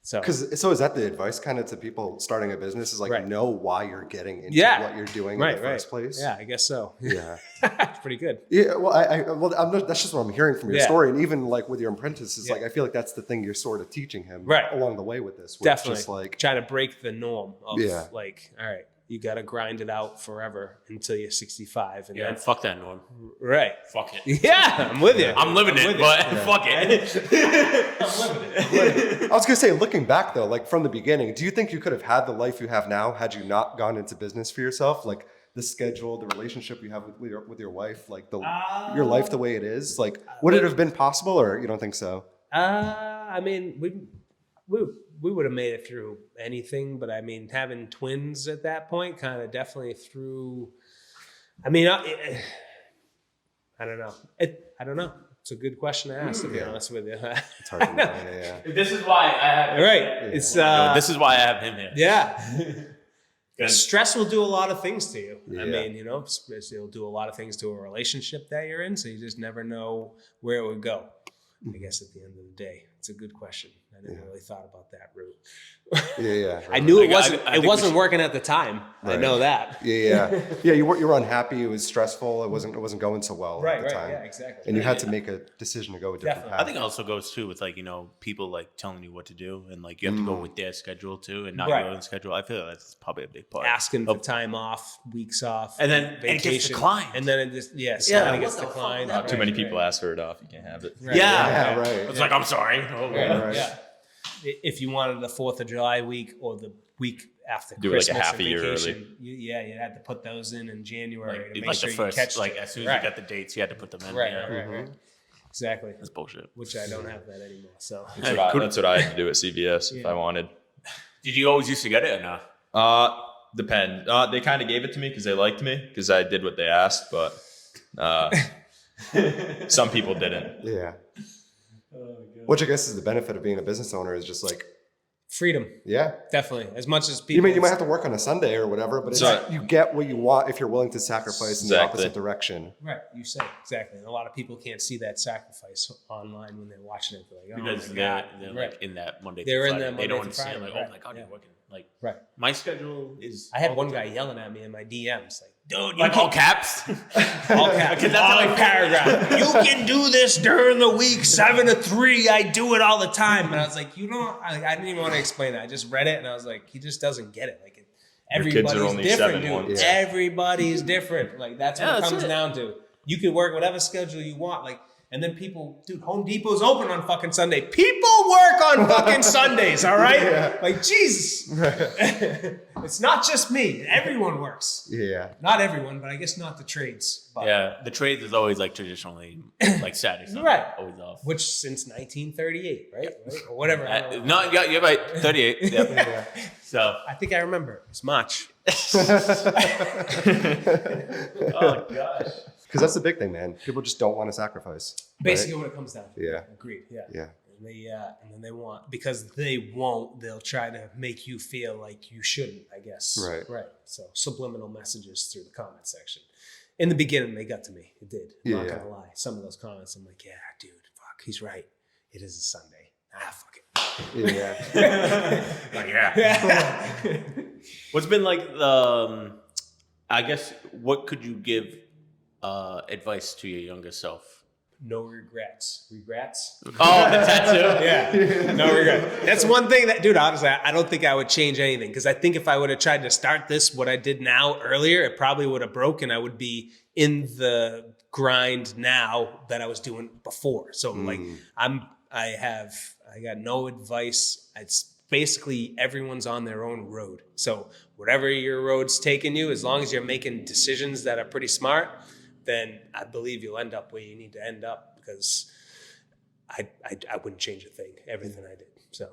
So is that the advice kind of to people starting a business is like, know why you're getting into what you're doing in the first place? Yeah, I guess so. Yeah. It's pretty good. Yeah. Well, that's just what I'm hearing from your story. And even like with your apprentice, it's like, I feel like that's the thing you're sort of teaching him along the way with this. Definitely. Just like trying to break the norm of like, all right, you got to grind it out forever until you're 65. And then fuck that norm. Right. Fuck it. Yeah, I'm with you. I'm living it, but fuck it. I'm living it. I was going to say, looking back though, like from the beginning, do you think you could have had the life you have now had you not gone into business for yourself? Like the schedule, the relationship you have with your wife, like your life the way it is, like would it have been possible or you don't think so? I mean, we would have made it through anything, but I mean, having twins at that point kind of definitely threw. I mean, I don't know. I don't know. It's a good question to ask, to be honest with you. It's hard to know. Yeah. This is why I have It's this is why I have him here. Yeah. Stress will do a lot of things to you. Yeah. I mean, it'll do a lot of things to a relationship that you're in, so you just never know where it would go. I guess at the end of the day, it's a good question. I never really thought about that route. Right. I knew it wasn't working at the time. Right. I know that. Yeah. You were unhappy. It was stressful. It wasn't going so well at the time. Yeah, exactly. And you had to make a decision to go a different path. I think it also goes too with like, people like telling you what to do and like you have to go with their schedule too and not your own schedule. I feel like that's probably a big part. Asking for time off, weeks off, and then vacation. It gets declined. And then it just it gets declined. Too many people ask for it off. You can't have it. Right. Yeah, right. It's like, I'm sorry. Right. Yeah. If you wanted the 4th of July week or the week after do Christmas, like a half a year early. You had to put those in January to make like sure the first, you catch like as soon as you got the dates, you had to put them in. Right. Exactly. That's bullshit. Which I don't have that anymore. So that's what I had to do at CVS if I wanted. Did you always used to get it or not? Depend. They kind of gave it to me because they liked me because I did what they asked, but some people didn't. Yeah. Which I guess is the benefit of being a business owner is just like freedom. Yeah, definitely. As much as people, you might have to work on a Sunday or whatever, but you get what you want if you're willing to sacrifice in the opposite direction. Right. You say exactly. And a lot of people can't see that sacrifice online when they're watching it. They're like, because they're like in that Monday. They're through in that Monday. They don't through understand. Friday. Like, oh my god, you're working. Like, my schedule is. I had one guy yelling at me in my DMs, like, "Dude, like all caps, all caps, because that's all paragraph. You can do this during the week, 7 to 3. I do it all the time." And I was like, "You don't." I didn't even want to explain it. I just read it, and I was like, "He just doesn't get it. Like, everybody's different, dude. Yeah. Everybody's different. Like, that's what it comes down to. You can work whatever schedule you want, like." And then people, dude, Home Depot's open on fucking Sunday. People work on fucking Sundays, all right? Yeah. Like, Jesus. It's not just me. Everyone works. Yeah. Not everyone, but I guess not the trades. But. Yeah, the trades is always like traditionally like Saturday, Sunday, right? Always off. Which since 1938, right? Or whatever. No, yeah, you're right. 38. Yep. Yeah. So I think I remember. It's March. Oh gosh. Because that's the big thing, man. People just don't want to sacrifice. Basically, what it comes down to. Yeah. Agreed. Yeah. Yeah. And then they want, because they won't, they'll try to make you feel like you shouldn't, I guess. Right. So subliminal messages through the comment section. In the beginning, they got to me. It did. I'm not gonna lie. Some of those comments, I'm like, yeah, dude, fuck, he's right. It is a Sunday. Fuck it. Yeah. Like, yeah. What's been like the, I guess, what could you give advice to your younger self? No regrets. Regrets? Oh, the tattoo? Yeah. No regret. That's one thing that, dude, honestly, I don't think I would change anything. Because I think if I would have tried to start this, what I did now earlier, it probably would have broken. I would be in the grind now that I was doing before. So like I got no advice. It's basically everyone's on their own road. So whatever your road's taking you, as long as you're making decisions that are pretty smart, then I believe you'll end up where you need to end up, because I wouldn't change a thing. Everything I did. So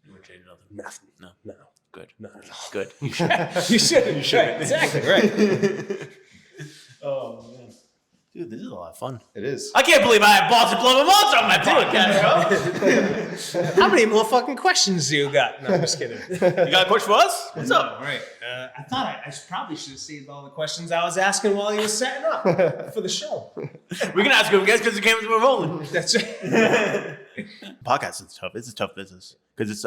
You wouldn't change nothing? nothing. No. No. Good. Not at all. Good. You should. You should. Right. Exactly. Right. Oh, man. Dude, this is a lot of fun. It is. I can't believe I have Boston Plumber Monstah on my podcast, bro. How many more fucking questions do you got? No, I'm just kidding. You got a question for us? What's up? Right. I thought I probably should have saved all the questions I was asking while he was setting up for the show. We can ask him, guys, because the cameras were rolling. That's right. Podcast is tough. It's a tough business because it's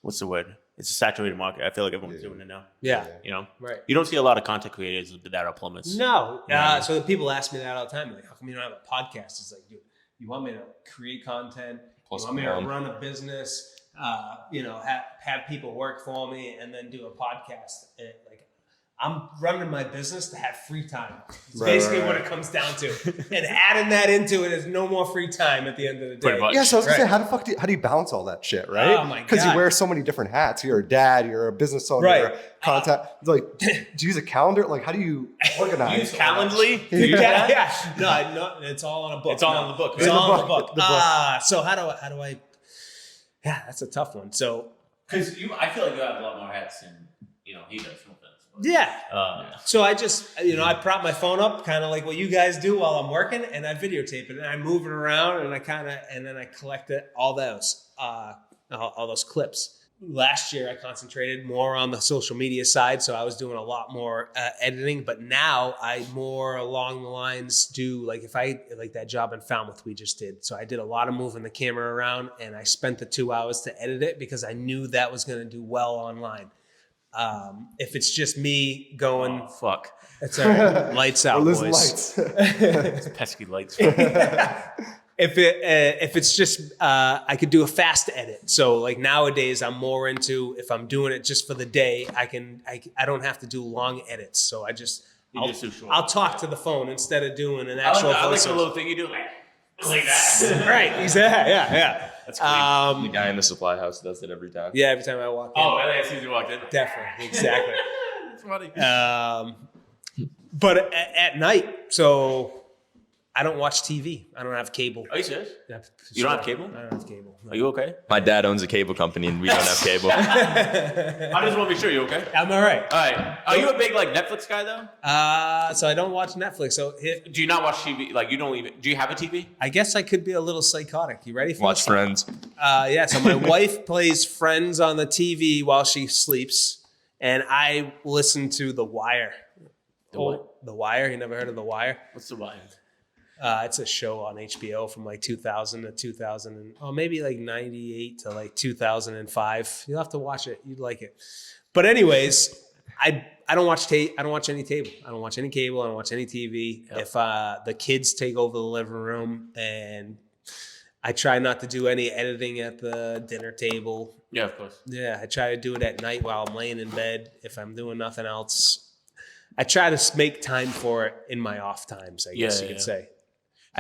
what's the word? It's a saturated market. I feel like everyone's doing it now. Yeah. You know, Right. You don't see a lot of content creators that are plumbers. No. So the people ask me that all the time. Like, how come you don't have a podcast? It's like, dude, you want me to create content? Plus you want me to one. run a business? Have people work for me and then do a podcast? And, like, I'm running my business to have free time. It's basically what it comes down to. And adding that into it is no more free time at the end of the day. Pretty much. Yeah, so I was gonna say, how do you balance all that shit, right? Oh my Because you God. wear so many different hats. You're a dad. You're a business owner. Right. You're a contact. Like, do you use a calendar? Like, how do you organize? Use Calendly? Yeah. No, it's all on a book. It's all on the book. It's right? all on the the book. book. The book. So how do I? Yeah, that's a tough one. So Because I feel like you have a lot more hats than he does. No offense. yeah. So I just, I prop my phone up, kind of like what you guys do while I'm working, and I videotape it, and I move it around, and then I collect all those clips. Last year, I concentrated more on the social media side, so I was doing a lot more editing. But now I more along the lines do like like that job in Falmouth we just did. So I did a lot of moving the camera around, and I spent the 2 hours to edit it because I knew that was going to do well online. If it's just me going, Oh, fuck. it's all right. Lights out, We're boys. losing lights. It's pesky lights. If it's just I could do a fast edit. So like nowadays I'm more into, if I'm doing it just for the day, I don't have to do long edits. So I'll talk to the phone instead of doing an actual I like voiceover. the little thing you do, like that. Right. Exactly. Yeah. That's clean. The guy in the supply house does it every time. Yeah. Every time I walk in. Oh, I see you walked in. Definitely. Exactly. That's funny. But at night, so I don't watch TV. I don't have cable. Are you serious? You don't have cable? I don't have cable. No. Are you okay? My dad owns a cable company and we don't have cable. I just want to be sure you're okay. I'm all right. All right. Are you a big Netflix guy though? So I don't watch Netflix. So Do you not watch TV? Like you don't even? Do you have a TV? I guess I could be a little psychotic. You ready for Watch this? Friends. Yeah. So my wife plays Friends on the TV while she sleeps, and I listen to The Wire. The Wire. You never heard of The Wire? What's the Wire? It's a show on HBO from like 2000 to 2000, maybe like 98 to like 2005. You'll have to watch it. You'd like it. But anyways, I don't watch I don't watch any cable. I don't watch any cable. I don't watch any TV. Yep. If the kids take over the living room, and I try not to do any editing at the dinner table. Yeah, of course. Yeah, I try to do it at night while I'm laying in bed. If I'm doing nothing else, I try to make time for it in my off times, I guess you could say.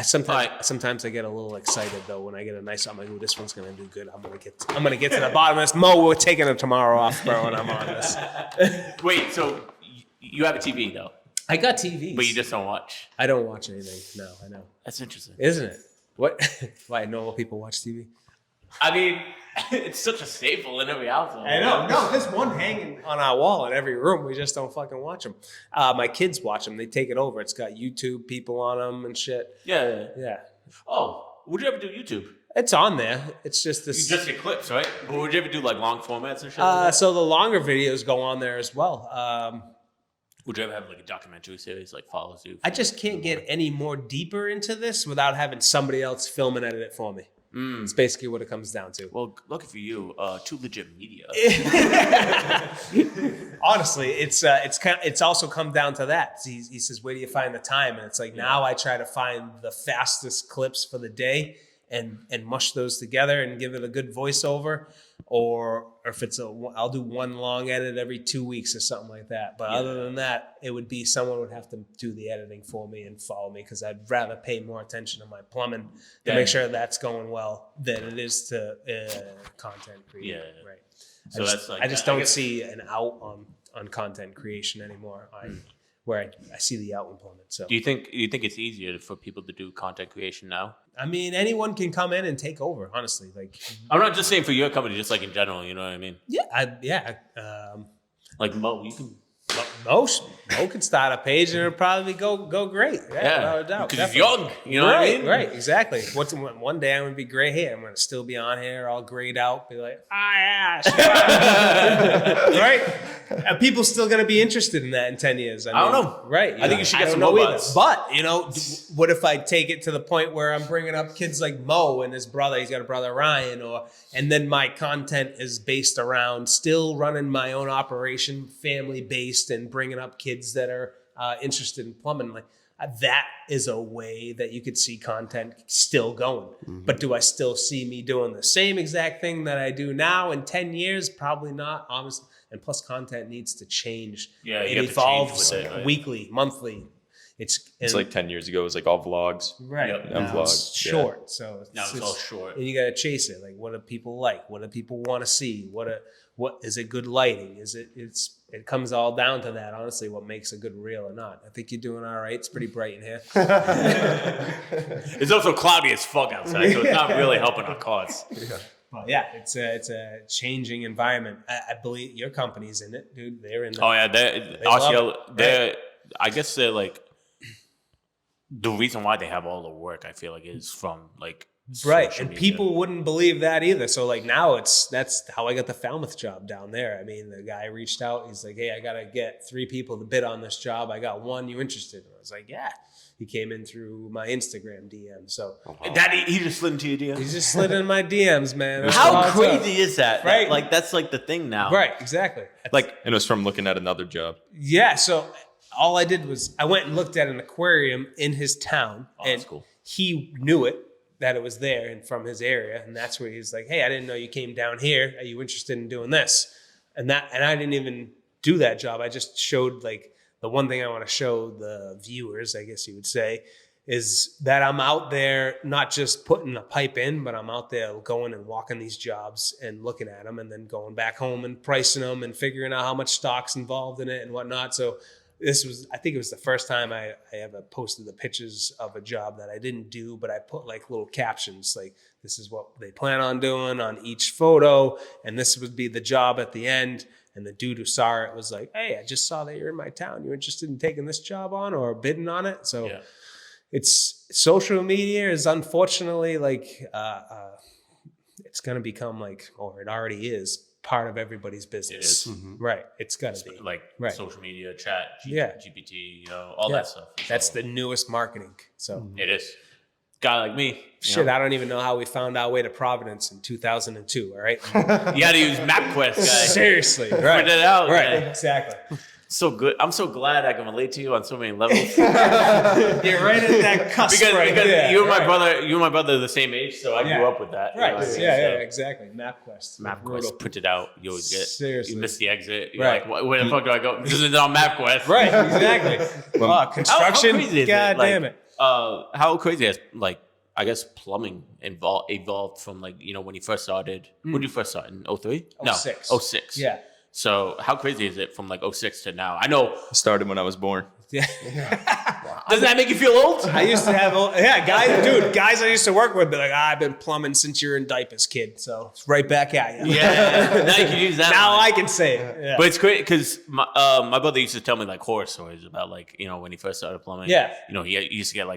Sometimes I get a little excited though when I get a nice. I'm like, "Ooh, this one's gonna do good. I'm gonna get to the bottom of this." Mo, we're taking it tomorrow off, bro, and I'm on this. Wait, so you have a TV though? I got TVs, But you just don't watch. I don't watch anything. No, I know. That's interesting. Isn't it? What? Why normal people watch TV? I mean, it's such a staple in every household. I know. No, there's one hanging on our wall in every room. We just don't fucking watch them. My kids watch them. They take it over. It's got YouTube people on them and shit. Yeah. Oh, would you ever do YouTube? It's on there. It's just You this. just get clips, right? But would you ever do like long formats and shit? So the longer videos go on there as well. Would you ever have like a documentary series like follows you? I just can't get any more deeper into this without having somebody else film and edit it for me. It's basically what it comes down to. Well, lucky for you, Too Legit Media. Honestly, it's also come down to that. He says, where do you find the time? And it's like, now I try to find the fastest clips for the day and mush those together and give it a good voiceover, or if I'll do one long edit every 2 weeks or something like that. But other than that, it would be someone would have to do the editing for me and follow me, because I'd rather pay more attention to my plumbing to make sure that's going well than it is to content creation. Yeah. Right. So I just don't see an out on content creation anymore. Where I see the out in plumbing. So Do you think it's easier for people to do content creation now? I mean, anyone can come in and take over. Honestly, like I'm not just saying for your company, just like in general. You know what I mean? Like Mo, you can. Mo can start a page and it'll probably go great. Without a doubt. Because he's young. You know what I mean? Right, exactly. One day I'm going to be gray hair. I'm going to still be on here, all grayed out, be like, right? Are people still going to be interested in that in 10 years? I don't know. Right. I think you should get some robots. But, what if I take it to the point where I'm bringing up kids like Mo and his brother, he's got a brother Ryan, and then my content is based around still running my own operation, family-based, and bringing up kids that are interested in plumbing. Like that is a way that you could see content still going. Mm-hmm. But do I still see me doing the same exact thing that I do now in 10 years? Probably not, obviously. And plus, content needs to change. Yeah, it evolves weekly, monthly. It's like 10 years ago, it was like all vlogs. Right. And vlogs. It's short. So now it's all short. And you got to chase it. Like, what do people like? What do people want to see? What is it good lighting? It comes all down to that, honestly, what makes a good reel or not. I think you're doing all right. It's pretty bright in here. It's also cloudy as fuck outside, so it's not really helping our cause. Well, yeah, it's a changing environment. I believe your company's in it, dude. They're in. I guess they're like the reason why they have all the work. I feel like is from like right, and people wouldn't believe that either. So like now that's how I got the Falmouth job down there. I mean, the guy reached out. He's like, "Hey, I gotta get 3 people to bid on this job. I got one. You interested?" And I was like, "Yeah." He came in through my Instagram DM. So he just slid into your DMs. He just slid in my DMs, man. How crazy is that? Right, like that's like the thing now. Right, exactly. And it was from looking at another job. Yeah. So all I did was I went and looked at an aquarium in his town, and that's cool. He knew it, that it was there and from his area, and that's where he's like, "Hey, I didn't know you came down here. Are you interested in doing this?" And I didn't even do that job. I just showed like the one thing I want to show the viewers, I guess you would say, is that I'm out there not just putting a pipe in, but I'm out there going and walking these jobs and looking at them, and then going back home and pricing them and figuring out how much stock's involved in it and whatnot. So I think it was the first time I ever posted the pictures of a job that I didn't do, but I put like little captions, like this is what they plan on doing on each photo, and this would be the job at the end. And the dude who saw it was like, "Hey, I just saw that you're in my town. You interested in taking this job on or bidding on it?" So it's social media is unfortunately like it's going to become like, or it already is, part of everybody's business. It is. Mm-hmm. Right. It's got to be. Like social media, chat, GPT, all that stuff. That's the newest marketing. So it is. Guy like me. Shit, I don't even know how we found our way to Providence in 2002, all right? You got to use MapQuest, guys. Seriously. Right. Print it out. Right, guy. exactly. So good. I'm so glad I can relate to you on so many levels. You're right at that cusp because you and my brother are the same age, so I grew up with that. Right. Exactly. MapQuest. Print it out. You always get. Seriously. You miss the exit. You're like, where the fuck do I go? This is on MapQuest. Right. Exactly. Construction. How crazy is God it? damn it. How crazy is I guess plumbing evolved from when you first started. When did you first start in 03? 06. No, 06. Yeah. So how crazy is it from 06 to now? I know. I started when I was born. Yeah. Doesn't that make you feel old? I used to have, guys I used to work with be like, I've been plumbing since you're in diapers, kid. So it's right back at you. Yeah. Now you can use that. Now I can say it. Yeah. But it's great because my brother used to tell me horror stories about when he first started plumbing. Yeah. He used to get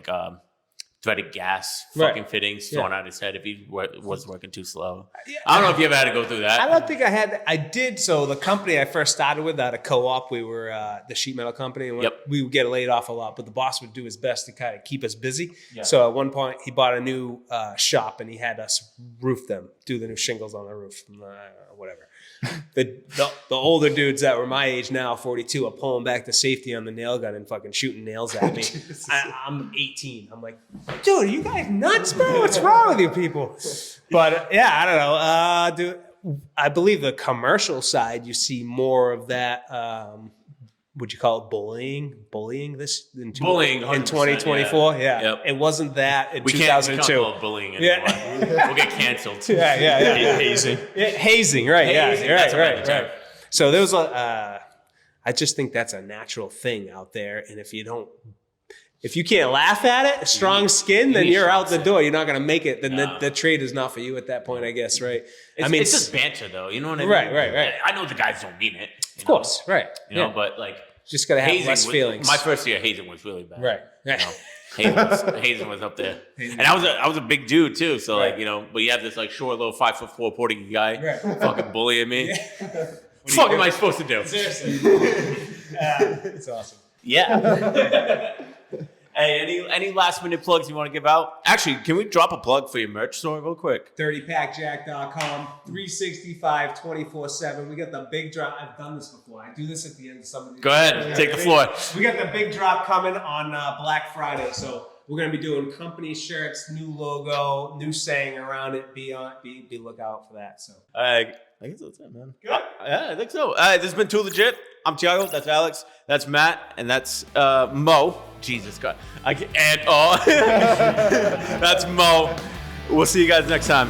threaded gas fucking fittings thrown out his head if he was working too slow. I don't know if you ever had to go through that. I don't think I had. I did. So the company I first started with, at a co-op, we were the sheet metal company, and we would get laid off a lot. But the boss would do his best to kind of keep us busy. Yeah. So at one point, he bought a new shop, and he had us roof them, do the new shingles on the roof, whatever. The older dudes that were my age now, 42, are pulling back the safety on the nail gun and fucking shooting nails at me. I'm 18. I'm like, dude, are you guys nuts, bro? What's wrong with you people? But I don't know. Dude, I believe the commercial side, you see more of that. Would you call it bullying? Bullying in 2024? Yeah. Yep. It wasn't that in 2002. We can't call it bullying anymore. We'll get canceled. Yeah. Hazing. Hazing, right. Hazing, Right. So there was I just think that's a natural thing out there. And if you can't laugh at it, strong skin, then you're out the door. You're not going to make it. Then the trade is not for you at that point, I guess, right? It's just banter, though. You know what I mean? Right. I know the guys don't mean it. Of course, right. You know, but like... Just got to have less feelings. My first year, hazing was really bad. Right. You know, hazing was up there. And I was a big dude, too. So, like, you know, but you have this, like, short, little 5'4" Portuguese guy fucking bullying me. What the fuck am I supposed to do? Seriously. It's awesome. Yeah. Hey, any last minute plugs you want to give out? Actually, can we drop a plug for your merch store real quick? 30packjack.com, 365, 24/7. We got the big drop. I've done this before. I do this at the end of some of these. Go ahead, take the floor. We got the big drop coming on Black Friday. So we're going to be doing company shirts, new logo, new saying around it. Be lookout for that. So I guess that's it, man. Good. Yeah, I think so. This has been Too Legit. I'm Tiago. That's Alex. That's Matt. And that's Mo. Jesus God. That's Mo. We'll see you guys next time.